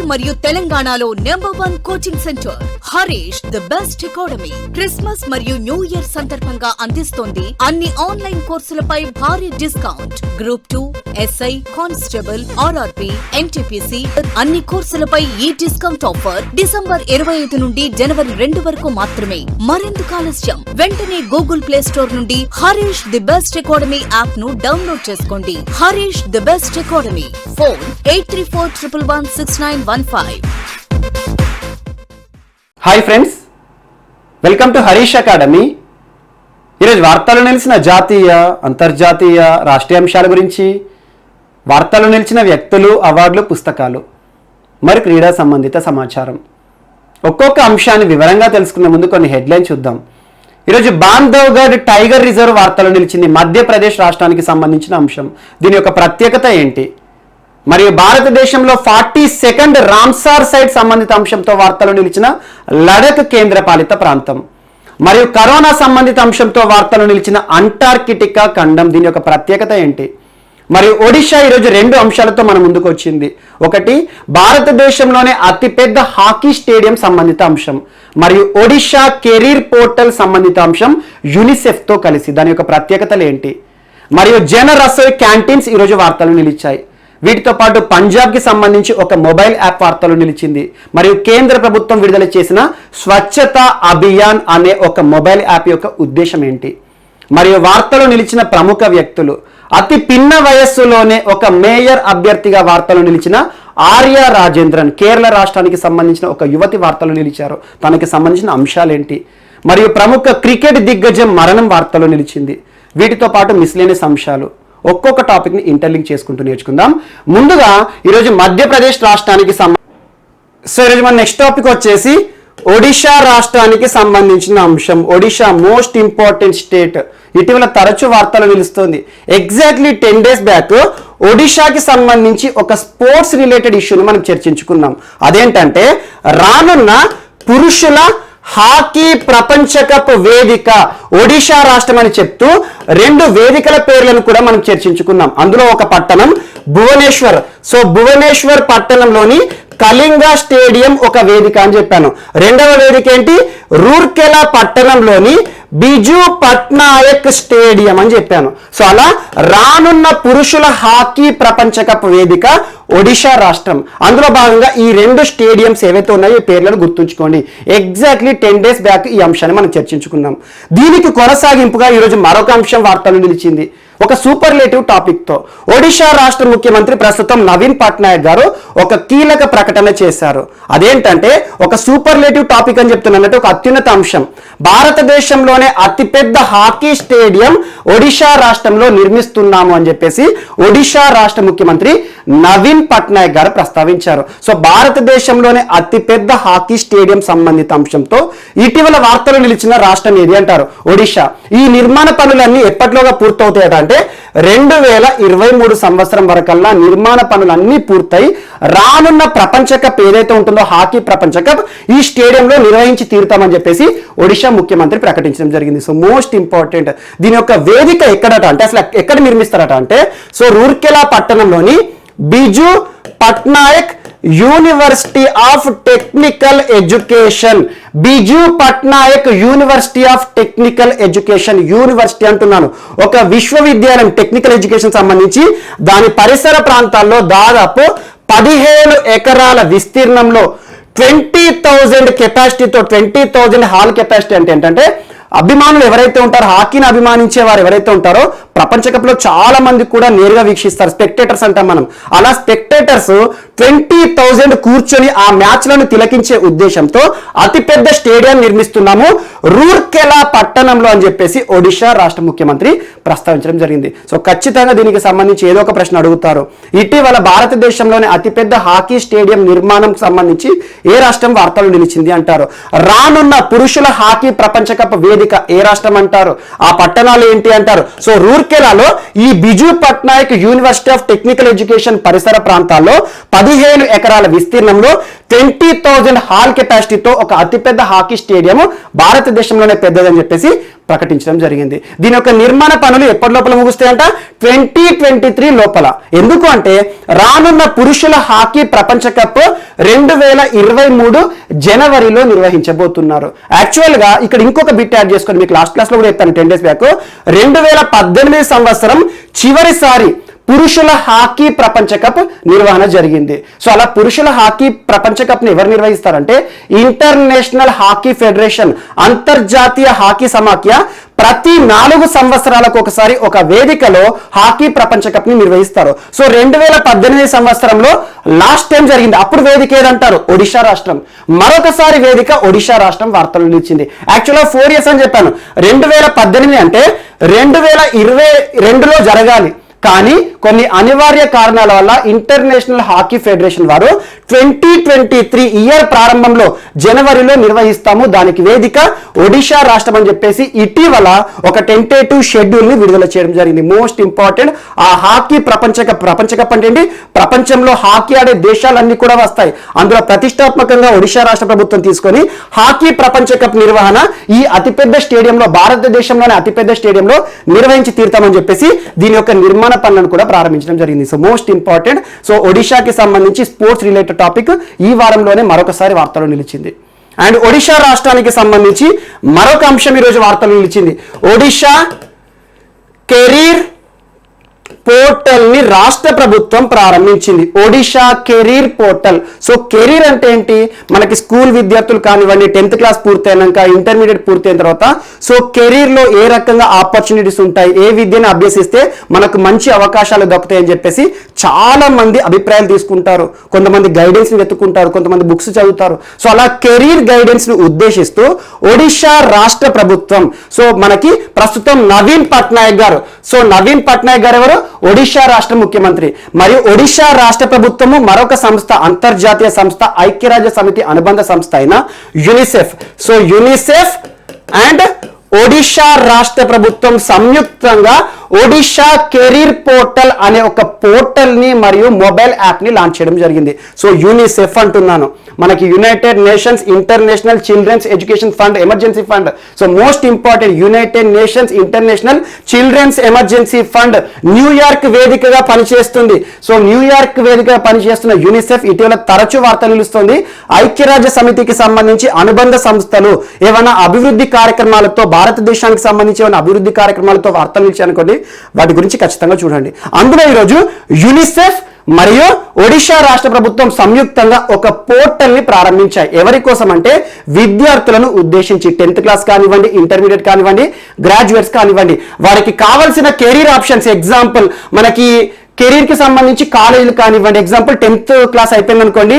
మరియు తెలంగాణలో #1 coaching centre Harish the best academy. Christmas మరియు న్యూ ఇయర్ సందర్భంగా అందిస్తోంది అన్ని ఆన్లైన్ కోర్సులపై భారీ discount. Group 2, SI, constable, RRB, NTPC అన్ని కోర్సులపై ఈ డిస్కౌంట్ ఆఫర్ డిసెంబర్ 25 నుండి జనవరి 2 వరకు మాత్రమే. మరెందుకు ఆలస్యం? వెంటనే గూగుల్ ప్లే స్టోర్ నుండి Harish the best academy app ను డౌన్లోడ్ చేసుకోండి. Harish the best academy. Phone 8341116915. Hi friends, welcome to Harish academy. ఈరోజు వార్తలు నిలిచిన జాతీయ, అంతర్జాతీయ, రాష్ట్రీయ అంశాల గురించి, వార్తలు నిలిచిన వ్యక్తులు, అవార్డులు, పుస్తకాలు, మరి క్రీడా సంబంధిత సమాచారం, ఒక్కొక్క అంశాన్ని వివరంగా తెలుసుకునే ముందు కొన్ని హెడ్లైన్ చూద్దాం. ఈరోజు బాంధవ్గఢ్ టైగర్ రిజర్వ్ వార్తలు నిలిచింది. మధ్యప్రదేశ్ రాష్ట్రానికి సంబంధించిన అంశం. దీని యొక్క ప్రత్యేకత ఏంటి? మరియు భారతదేశంలో 42nd రామ్సార్ సైట్ సంబంధిత అంశంతో వార్తలు నిలిచిన లడఖ్ కేంద్రపాలిత ప్రాంతం. మరియు కరోనా సంబంధిత అంశంతో వార్తలు నిలిచిన అంటార్కిటికా ఖండం. దీని యొక్క ప్రత్యేకత ఏంటి? మరియు ఒడిషా ఈరోజు 2 అంశాలతో మన ముందుకు వచ్చింది. ఒకటి, భారతదేశంలోనే అతిపెద్ద హాకీ స్టేడియం సంబంధిత అంశం. మరియు ఒడిషా కెరీర్ పోర్టల్ సంబంధిత అంశం యూనిసెఫ్తో కలిసి. దాని యొక్క ప్రత్యేకతలు ఏంటి? మరియు జన రసోయ్ క్యాంటీన్స్ ఈరోజు వార్తలు నిలిచాయి. వీటితో పాటు పంజాబ్కి సంబంధించి ఒక మొబైల్ యాప్ వార్తలు నిలిచింది. మరియు కేంద్ర ప్రభుత్వం విడుదల చేసిన స్వచ్ఛతా అభియాన్ అనే ఒక మొబైల్ యాప్ యొక్క ఉద్దేశం ఏంటి? మరియు వార్తలు నిలిచిన ప్రముఖ వ్యక్తులు. అతి పిన్న వయస్సులోనే ఒక మేయర్ అభ్యర్థిగా వార్తలు నిలిచిన ఆర్య రాజేంద్రన్, కేరళ రాష్ట్రానికి సంబంధించిన ఒక యువతి వార్తలు నిలిచారు. తనకి సంబంధించిన అంశాలేంటి? మరియు ప్రముఖ క్రికెట్ దిగ్గజం మరణం వార్తలు నిలిచింది. వీటితో పాటు మిస్లేనియస్ అంశాలు, ఒక్కొక్క టాపిక్ని ఇంటర్లింక్ చేసుకుంటూ నేర్చుకుందాం. ముందుగా ఈరోజు మధ్యప్రదేశ్ రాష్ట్రానికి ఈరోజు మన నెక్స్ట్ టాపిక్ వచ్చేసి ఒడిషా రాష్ట్రానికి సంబంధించిన అంశం. Odisha most important state. ఇటీవల తరచూ వార్తలు నిలుస్తుంది. ఎగ్జాక్ట్లీ 10 days బ్యాక్ ఒడిషాకి సంబంధించి ఒక స్పోర్ట్స్ రిలేటెడ్ ఇష్యూని మనం చర్చించుకున్నాం. అదేంటంటే రానున్న పురుషుల హాకీ ప్రపంచ కప్ వేదిక ఒడిషా రాష్ట్రం అని చెప్తూ 2 వేదికల పేర్లను కూడా మనం చర్చించుకున్నాం. అందులో ఒక పట్టణం భువనేశ్వర్. సో భువనేశ్వర్ పట్టణంలోని కళింగ స్టేడియం ఒక వేదిక అని చెప్పాను. రెండవ వేదిక ఏంటి? రూర్కెలా పట్టణంలోని బిజు పట్నాయక్ స్టేడియం అని చెప్పాను. సో అలా రానున్న పురుషుల హాకీ ప్రపంచ కప్ వేదిక ఒడిషా రాష్ట్రం. అందులో భాగంగా ఈ 2 స్టేడియంస్ ఏవైతే ఉన్నాయో ఈ పేర్లను గుర్తుంచుకోండి. ఎగ్జాక్ట్లీ 10 days బ్యాక్ ఈ అంశాన్ని మనం చర్చించుకున్నాం. దీనికి కొనసాగింపుగా ఈరోజు మరొక అంశం వార్తలు నిలిచింది. ఒక సూపర్లేటివ్ టాపిక్ తో ఒడిషా రాష్ట్ర ముఖ్యమంత్రి ప్రస్తుతం నవీన్ పట్నాయక్ గారు ఒక కీలక ప్రకటన చేశారు. అదేంటంటే ఒక సూపర్లేటివ్ టాపిక్ అని చెప్తున్నట్టు ఒక అత్యున్నత అంశం. భారతదేశంలోనే అతిపెద్ద హాకీ స్టేడియం ఒడిషా రాష్ట్రంలో నిర్మిస్తున్నాము అని చెప్పేసి ఒడిషా రాష్ట్ర ముఖ్యమంత్రి నవీన్ పట్నాయక్ గారు ప్రస్తావించారు. సో భారతదేశంలోనే అతిపెద్ద హాకీ స్టేడియం సంబంధిత అంశంతో ఇటీవల వార్తలు నిలిచిన రాష్ట్రం ఏది అంటారు? ఒడిషా. ఈ నిర్మాణ పనులన్నీ ఎప్పటిలోగా పూర్తవుతాయట అంటే 2023 సంవత్సరం వరకల్లా నిర్మాణ పనులన్నీ పూర్తయి రానున్న ప్రపంచ కప్ ఏదైతే ఉంటుందో హాకీ ప్రపంచ కప్ ఈ స్టేడియంలో నిర్వహించి తీరుతామని చెప్పేసి ఒడిషా ముఖ్యమంత్రి ప్రకటించడం జరిగింది. So most important. దీని యొక్క వేదిక ఎక్కడట అంటే అసలు ఎక్కడ నిర్మిస్తారట అంటే సో రూర్కెలా పట్టణంలోని Biju Patnaik university of technical education. Biju Patnaik university of technical education. University అంటున్నాను, ఒక విశ్వవిద్యాలయం టెక్నికల్ ఎడ్యుకేషన్ సంబంధించి దాని పరిసర ప్రాంతాల్లో దాదాపు 15 ఎకరాల విస్తీర్ణంలో 20,000 కెపాసిటీతో 20,000 హాల్ కెపాసిటీ అంటే ఏంటంటే అభిమానులు ఎవరైతే ఉంటారో హాకీని అభిమానించే వారు ఎవరైతే ఉంటారో ప్రపంచ కప్ లో చాలా మంది కూడా నేరుగా వీక్షిస్తారు. స్పెక్టేటర్స్ అంటాం మనం. అలా స్పెక్టేటర్స్ 20,000 కూర్చొని ఆ మ్యాచ్లను తిలకించే ఉద్దేశంతో అతిపెద్ద స్టేడియం నిర్మిస్తున్నాము రూర్కెలా పట్టణంలో అని చెప్పేసి ఒడిషా రాష్ట్ర ముఖ్యమంత్రి ప్రస్తావించడం జరిగింది. సో ఖచ్చితంగా దీనికి సంబంధించి ఏదో ఒక ప్రశ్న అడుగుతారు. ఇటీవల భారతదేశంలోని అతిపెద్ద హాకీ స్టేడియం నిర్మాణం సంబంధించి ఏ రాష్ట్రం వార్తలు నిలిచింది అంటారు? రానున్న పురుషుల హాకీ ప్రపంచ కప్ వేదిక ఏ రాష్ట్రం అంటారు? ఆ పట్టణాలు ఏంటి అంటారు? సో రూర్కెలాలో ఈ Biju Patnaik university of technical education పరిసర ప్రాంతాల్లో 15 ఎకరాల విస్తీర్ణంలో 20,000 హాల్ కెపాసిటీతో ఒక అతిపెద్ద హాకీ స్టేడియం భారతదేశంలోనే పెద్దదని చెప్పేసి ప్రకటించడం జరిగింది. దీని యొక్క నిర్మాణ పనులు ఎప్పటి లోపల ముగుస్తాయంట? 2023 లోపల. ఎందుకు అంటే రానున్న పురుషుల హాకీ ప్రపంచ కప్ 2023 జనవరిలో నిర్వహించబోతున్నారు. యాక్చువల్ గా ఇక్కడ ఇంకొక బిట్ యాడ్ చేసుకొని మీకు లాస్ట్ క్లాస్ లో కూడా చెప్పాను 10 days బ్యాక్. 2018 సంవత్సరం చివరిసారి పురుషుల హాకీ ప్రపంచ కప్ నిర్వహణ జరిగింది. సో అలా పురుషుల హాకీ ప్రపంచ కప్ ని ఎవరు నిర్వహిస్తారంటే ఇంటర్నేషనల్ హాకీ ఫెడరేషన్, అంతర్జాతీయ హాకీ సమాఖ్య ప్రతి 4 సంవత్సరాలకు ఒకసారి ఒక వేదికలో హాకీ ప్రపంచ కప్ ని నిర్వహిస్తారు. సో 2018 సంవత్సరంలో లాస్ట్ టైం జరిగింది. అప్పుడు వేదిక ఏదంటారు? ఒడిషా రాష్ట్రం. మరొకసారి వేదిక ఒడిషా రాష్ట్రం వార్తలు నిలిచింది. యాక్చువల్గా 4 years అని చెప్పాను. 2018 అంటే 2022లో జరగాలి. కానీ కొన్ని అనివార్య కారణాల వల్ల ఇంటర్నేషనల్ హాకీ ఫెడరేషన్ వారు 2023 ఇయర్ ప్రారంభంలో జనవరిలో నిర్వహిస్తాము, దానికి వేదిక ఒడిషా రాష్ట్రం అని చెప్పేసి ఇటీవల ఒక టెంటేటివ్ షెడ్యూల్ ని విడుదల చేయడం జరిగింది. మోస్ట్ ఇంపార్టెంట్ ఆ హాకీ ప్రపంచ కప్ అంటే ఏంటి? ప్రపంచంలో హాకీ ఆడే దేశాలన్నీ కూడా వస్తాయి. అందులో ప్రతిష్టాత్మకంగా ఒడిషా రాష్ట్ర ప్రభుత్వం తీసుకొని హాకీ ప్రపంచ కప్ నిర్వహణ ఈ అతిపెద్ద స్టేడియంలో, భారతదేశంలోనే అతిపెద్ద స్టేడియంలో నిర్వహించి తీరుతామని చెప్పేసి దీని యొక్క నిర్మాణ పనులను కూడా ప్రారంభించడం జరిగింది. So most important. సో ఒడిషాకి సంబంధించి స్పోర్ట్స్ రిలేటెడ్ టాపిక్ ఈ వారంలోనే మరొకసారి వార్తలు నిలిచింది. అండ్ ఒడిషా రాష్ట్రానికి సంబంధించి మరొక అంశం ఈరోజు వార్తలు నిలిచింది. ఒడిషా కెరీర్ పోర్టల్ ని రాష్ట్ర ప్రభుత్వం ప్రారంభించింది. Odisha career portal. So career అంటే ఏంటి? మనకి స్కూల్ విద్యార్థులు కానివ్వండి, 10th క్లాస్ పూర్తయినాక ఇంటర్మీడియట్ పూర్తయిన తర్వాత సో కెరీర్ లో ఏ రకంగా ఆపర్చునిటీస్ ఉంటాయి, ఏ విద్యను అభ్యసిస్తే మనకు మంచి అవకాశాలు దొరుకుతాయి అని చెప్పేసి చాలా మంది అభిప్రాయాలు తీసుకుంటారు. కొంతమంది గైడెన్స్ ని వెతుక్కుంటారు, కొంతమంది బుక్స్ చదువుతారు. సో అలా కెరీర్ గైడెన్స్ ను ఉద్దేశిస్తూ ఒడిషా రాష్ట్ర ప్రభుత్వం, సో మనకి ప్రస్తుతం నవీన్ పట్నాయక్ గారు, సో నవీన్ పట్నాయక్ గారు ఎవరు? ఒడిషా రాష్ట్ర ముఖ్యమంత్రి. మరియు ఒడిషా రాష్ట్ర ప్రభుత్వము మరొక సంస్థ, అంతర్జాతీయ సంస్థ, ఐక్యరాజ్య సమితి అనుబంధ సంస్థ అయిన UNICEF. So UNICEF and Odisha రాష్ట్ర ప్రభుత్వం సంయుక్తంగా ఒడిషా కెరీర్ పోర్టల్ అనే ఒక పోర్టల్ ని మరియు మొబైల్ యాప్ ని లాంచ్ చేయడం జరిగింది. సో యూనిసెఫ్ అంటున్నాను, మనకి United Nations International Children's Education Fund Emergency Fund. So most important, United Nations International Children's Emergency Fund న్యూయార్క్ వేదికగా పనిచేస్తుంది. సో న్యూయార్క్ వేదికగా పనిచేస్తున్న యూనిసెఫ్ ఇటీవల తరచూ వార్తలు నిలుస్తుంది. ఐక్యరాజ్య సమితికి సంబంధించి అనుబంధ సంస్థలు ఏమైనా అభివృద్ధి కార్యక్రమాలతో, భారతదేశానికి సంబంధించి ఏమైనా అభివృద్ధి కార్యక్రమాలతో వార్తలు నిలిచాయనుకోండి, వాటి గురించి ఖచ్చితంగా చూడండి. అందులో ఈరోజు యునిసెఫ్ మరియు ఒడిషా రాష్ట్ర ప్రభుత్వం సంయుక్తంగా ఒక పోర్టల్ ని ప్రారంభించాయి. ఎవరి కోసం అంటే విద్యార్థులను ఉద్దేశించి 10th క్లాస్ కానివ్వండి, ఇంటర్మీడియట్ కానివ్వండి, గ్రాడ్యుయేట్స్ కానివ్వండి, వారికి కావాల్సిన కెరీర్ ఆప్షన్స్. ఎగ్జాంపుల్ మనకి కెరీర్ కి సంబంధించి కాలేజీలు కానివ్వండి, ఎగ్జాంపుల్ 10th క్లాస్ అయిపోయింది అనుకోండి,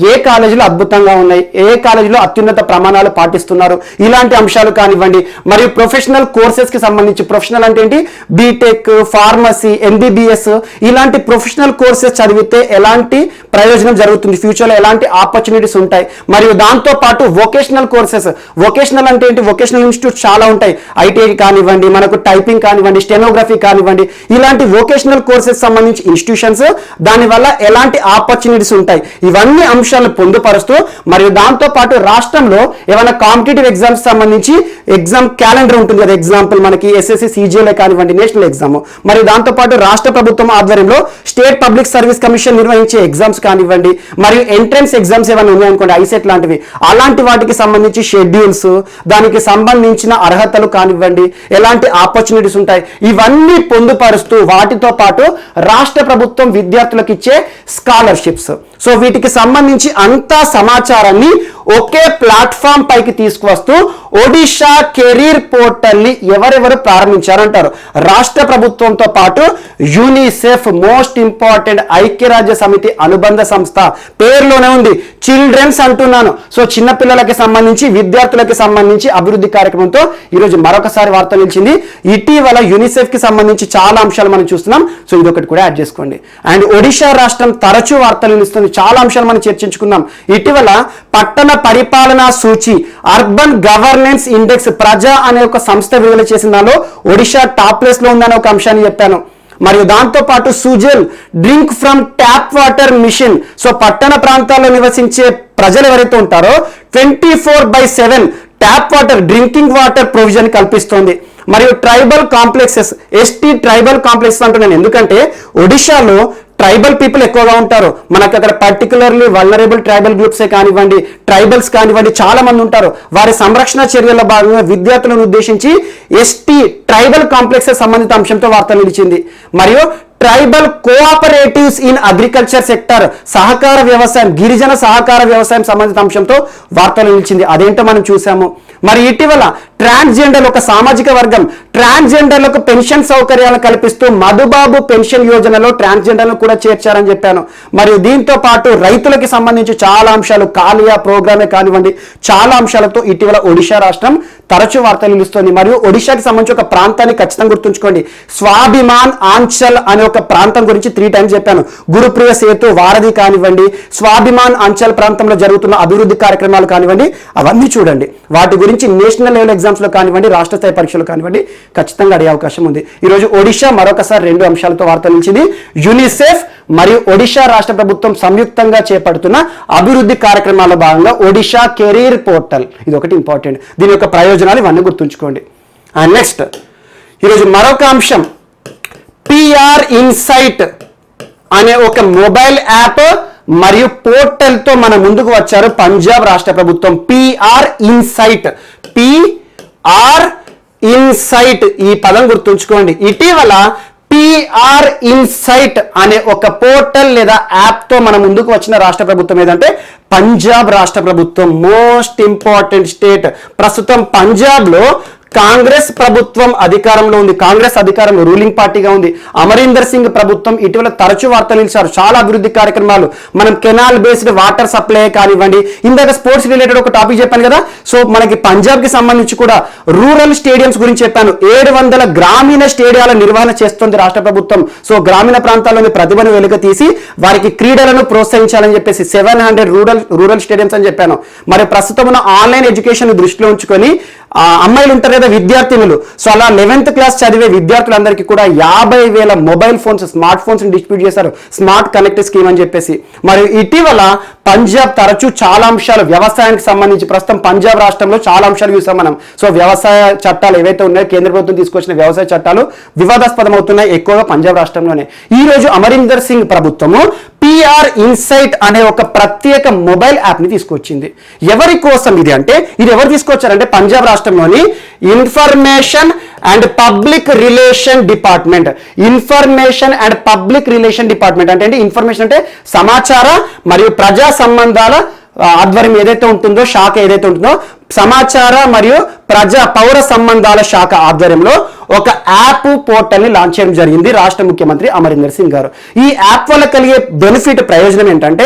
ఏ కాలేజీలో అద్భుతంగా ఉన్నాయి, ఏ కాలేజీలో అత్యున్నత ప్రమాణాలు పాటిస్తున్నారు, ఇలాంటి అంశాలు కానివ్వండి. మరియు ప్రొఫెషనల్ కోర్సెస్ కి సంబంధించి, ప్రొఫెషనల్ అంటే ఏంటి? బీటెక్, ఫార్మసీ, ఎంబీబీఎస్ ఇలాంటి ప్రొఫెషనల్ కోర్సెస్ చదివితే ఎలాంటి ప్రయోజనం జరుగుతుంది, ఫ్యూచర్లో ఎలాంటి ఆపర్చునిటీస్ ఉంటాయి. మరియు దాంతో పాటు వొకేషనల్ కోర్సెస్. వొకేషనల్ అంటే ఏంటి? వొకేషనల్ ఇన్స్టిట్యూట్స్ చాలా ఉంటాయి. ఐటీఐ కానివ్వండి, మనకు టైపింగ్ కానివ్వండి, స్టెనోగ్రఫీ కానివ్వండి, ఇలాంటి వొకేషనల్ కోర్సెస్ సంబంధించి ఇన్స్టిట్యూషన్స్, దానివల్ల ఎలాంటి ఆపర్చునిటీస్ ఉంటాయి, ఇవన్నీ అంశాలను పొందుపరుస్తూ మరియు దాంతో పాటు రాష్ట్రంలో ఏమైనా కాంపిటేటివ్ ఎగ్జామ్స్ సంబంధించి ఎగ్జామ్ క్యాలెండర్ ఉంటుంది కదా. ఎగ్జాంపుల్ మనకి ఎస్ఎస్సి, సిజిఎల్ఏ కానివ్వండి, నేషనల్ ఎగ్జామ్. మరియు దాంతో పాటు రాష్ట్ర ప్రభుత్వం ఆధ్వర్యంలో స్టేట్ పబ్లిక్ సర్వీస్ కమిషన్ నిర్వహించే ఎగ్జామ్స్ కానివ్వండి, మరియు ఎంట్రన్స్ ఎగ్జామ్స్ ఏమైనా ఉన్నాయనుకోండి, ఐసెట్ లాంటివి, అలాంటి వాటికి సంబంధించి షెడ్యూల్స్, దానికి సంబంధించిన అర్హతలు కానివ్వండి, ఎలాంటి ఆపర్చునిటీస్ ఉంటాయి, ఇవన్నీ పొందుపరుస్తూ వాటితో పాటు రాష్ట్ర ప్రభుత్వం విద్యార్థులకు ఇచ్చే స్కాలర్షిప్స్. సో వీటికి సంబంధించి అంతా సమాచారాన్ని ఒకే ప్లాట్ఫామ్ పైకి తీసుకువస్తూ ఒడిషా కెరీర్ పోర్టల్ ని ఎవరెవరు ప్రారంభించారంటారు? రాష్ట్ర ప్రభుత్వంతో పాటు యూనిసెఫ్, మోస్ట్ ఇంపార్టెంట్ ఐక్యరాజ్య సమితి అనుబంధ సంస్థ, పేరులోనే ఉంది చిల్డ్రన్స్ అంటున్నాను. సో చిన్నపిల్లలకి సంబంధించి, విద్యార్థులకి సంబంధించి అభివృద్ధి కార్యక్రమంతో ఈరోజు మరొకసారి వార్త నిలిచింది. ఇటీవల యూనిసెఫ్ కి సంబంధించి చాలా అంశాలు మనం చూస్తున్నాం. సో ఇదొకటి కూడా యాడ్ చేసుకోండి. అండ్ ఒడిషా రాష్ట్రం తరచూ వార్తలు నిలుస్తుంది, చాలా అంశాలు మనం చర్చించుకుందాం. ఇటీవల పట్టణ పరిపాలనా సూచి, అర్బన్ గవర్నెన్స్ ఇండెక్స్, ప్రజా అనే ఒక సంస్థ విడుదల చేసిన దానిలో ఒడిషా టాప్ ప్లేస్ లో ఉందనే ఒక అంశాన్ని చెప్పాను. మరియు దాంతో పాటు Sujal drink from tap water mission. So పట్టణ ప్రాంతాల్లో నివసించే ప్రజలు ఎవరైతే ఉంటారో 24/7 tap water, drinking water provision కల్పిస్తోంది. మరియు tribal complexes, ST tribal complexes అంటున్నాను ఎందుకంటే ఒడిశాలో ట్రైబల్ పీపుల్ ఎక్కువగా ఉంటారు. మనకు అక్కడ పర్టికులర్లీ వల్నరబుల్ ట్రైబల్ గ్రూప్సే కానివ్వండి, ట్రైబల్స్ కానివ్వండి, చాలా మంది ఉంటారు. వారి సంరక్షణ చర్యల్లో భాగంగా విద్యార్థులను ఉద్దేశించి ఎస్టీ ట్రైబల్ కాంప్లెక్సెస్ సంబంధిత అంశంతో వార్త నిలిచింది. మరియు tribal cooperatives in agriculture sector, సహకార వ్యవసాయం, గిరిజన సహకార వ్యవసాయం సంబంధిత అంశంతో వార్తలు నిలిచింది. అదేంటో మనం చూసాము. మరి ఇటీవల ట్రాన్స్జెండర్ ఒక సామాజిక వర్గం, ట్రాన్స్జెండర్లకు పెన్షన్ సౌకర్యాలు కల్పిస్తూ మధుబాబు పెన్షన్ యోజనలో ట్రాన్స్జెండర్లను కూడా చేర్చారని చెప్పాను. మరియు దీంతో పాటు రైతులకి సంబంధించి చాలా అంశాలు, కాలియా ప్రోగ్రామే కానివ్వండి, చాలా అంశాలతో ఇటీవల ఒడిశా రాష్ట్రం తరచూ వార్తలు నిలుస్తుంది. మరియు ఒడిశాకి సంబంధించి ఒక ప్రాంతాన్ని ఖచ్చితంగా గుర్తుంచుకోండి. స్వాభిమాన్ ఆంచల్ అనే ఒక ప్రాంతం గురించి 3 times చెప్పాను. గురుప్రియ సేతు, వారధి కానివ్వండి, స్వాభిమాన్ ఆంచల్ ప్రాంతంలో జరుగుతున్న అభివృద్ధి కార్యక్రమాలు కానివ్వండి, అవన్నీ చూడండి. వాటి గురించి నేషనల్ లెవెల్ ఎగ్జామ్స్ లో కానివ్వండి, రాష్ట్ర స్థాయి పరీక్షలు కానివ్వండి, ఖచ్చితంగా అడిగే అవకాశం ఉంది. ఈరోజు ఒడిశా మరొకసారి 2 అంశాలతో వార్తలు నిలిచింది. యూనిసెఫ్ మరియు ఒడిశా రాష్ట్ర ప్రభుత్వం సంయుక్తంగా చేపడుతున్న అభివృద్ధి కార్యక్రమాల్లో భాగంగా ఒడిశా కెరీర్ పోర్టల్, ఇది ఒకటి ఇంపార్టెంట్. దీని యొక్క ప్రయోజనాలు ఇవన్నీ గుర్తుంచుకోండి. అండ్ నెక్స్ట్ ఈరోజు మరొక అంశం, పిఆర్ ఇన్సైట్ అనే ఒక మొబైల్ యాప్ మరియు పోర్టల్ తో మన ముందుకు వచ్చారు పంజాబ్ రాష్ట్ర ప్రభుత్వం. పిఆర్ ఇన్సైట్, పిఆర్ ఇన్సైట్, ఈ పదం గుర్తుంచుకోండి. ఇటీవల పిఆర్ ఇన్సైట్ అనే ఒక పోర్టల్ లేదా యాప్ తో మన ముందుకు వచ్చిన రాష్ట్ర ప్రభుత్వం ఏదంటే పంజాబ్ రాష్ట్ర ప్రభుత్వం. Most important state. ప్రస్తుతం పంజాబ్ లో కాంగ్రెస్ ప్రభుత్వం అధికారంలో ఉంది. కాంగ్రెస్ అధికారంలో రూలింగ్ పార్టీగా ఉంది. అమరీందర్ సింగ్ ప్రభుత్వం ఇటీవల తరచూ వార్తలు నిలిచారు. చాలా అభివృద్ధి కార్యక్రమాలు, మనం కెనాల్ బేస్డ్ వాటర్ సప్లై కానివ్వండి, ఇందాక స్పోర్ట్స్ రిలేటెడ్ ఒక టాపిక్ చెప్పాను కదా. సో మనకి పంజాబ్ కి సంబంధించి కూడా రూరల్ స్టేడియంస్ గురించి చెప్పాను. 700 గ్రామీణ స్టేడియాల నిర్వహణ చేస్తుంది రాష్ట్ర ప్రభుత్వం. సో గ్రామీణ ప్రాంతాల్లోని ప్రతిభను వెలుగు తీసి వారికి క్రీడలను ప్రోత్సహించాలని చెప్పేసి 700 రూరల్ స్టేడియంస్ అని చెప్పాను. మరి ప్రస్తుతం ఉన్న ఆన్లైన్ ఎడ్యుకేషన్ దృష్టిలో ఉంచుకొని అమ్మాయిలు ఉంటారు కదా విద్యార్థినులు, సో అలా 11th క్లాస్ చదివే విద్యార్థులందరికీ కూడా 50,000 mobile phones, smart phones distribute చేశారు. స్మార్ట్ కనెక్ట్ స్కీమ్ అని చెప్పేసి. మరియు ఇటీవల పంజాబ్ తరచూ చాలా అంశాలు వ్యవసాయానికి సంబంధించి, ప్రస్తుతం పంజాబ్ రాష్ట్రంలో చాలా అంశాలు చూసాం మనం. సో వ్యవసాయ చట్టాలు ఏవైతే ఉన్నాయో, కేంద్ర ప్రభుత్వం తీసుకొచ్చిన వ్యవసాయ చట్టాలు వివాదాస్పదం అవుతున్నాయి ఎక్కువగా పంజాబ్ రాష్ట్రంలోనే. ఈ రోజు అమరీందర్ సింగ్ ప్రభుత్వము పిఆర్ ఇన్సైట్ అనే ఒక ప్రత్యేక మొబైల్ యాప్ ని తీసుకొచ్చింది. ఎవరి కోసం ఇది అంటే, ఇది ఎవరు తీసుకొచ్చారంటే పంజాబ్ రాష్ట్రంలోని information and public relation department. Information and public relation department అంటే ఇన్ఫర్మేషన్ అంటే సమాచార మరియు ప్రజా సంబంధాల ఆధ్వర్యం ఏదైతే ఉంటుందో, శాఖ ఏదైతే ఉంటుందో, సమాచార మరియు పౌర సంబంధాల శాఖ ఆధ్వర్యంలో ఒక యాప్ పోర్టల్ ని లాంచ్ చేయడం జరిగింది రాష్ట్ర ముఖ్యమంత్రి అమరీందర్ సింగ్ గారు. ఈ యాప్ వల్ల కలిగే బెనిఫిట్, ప్రయోజనం ఏంటంటే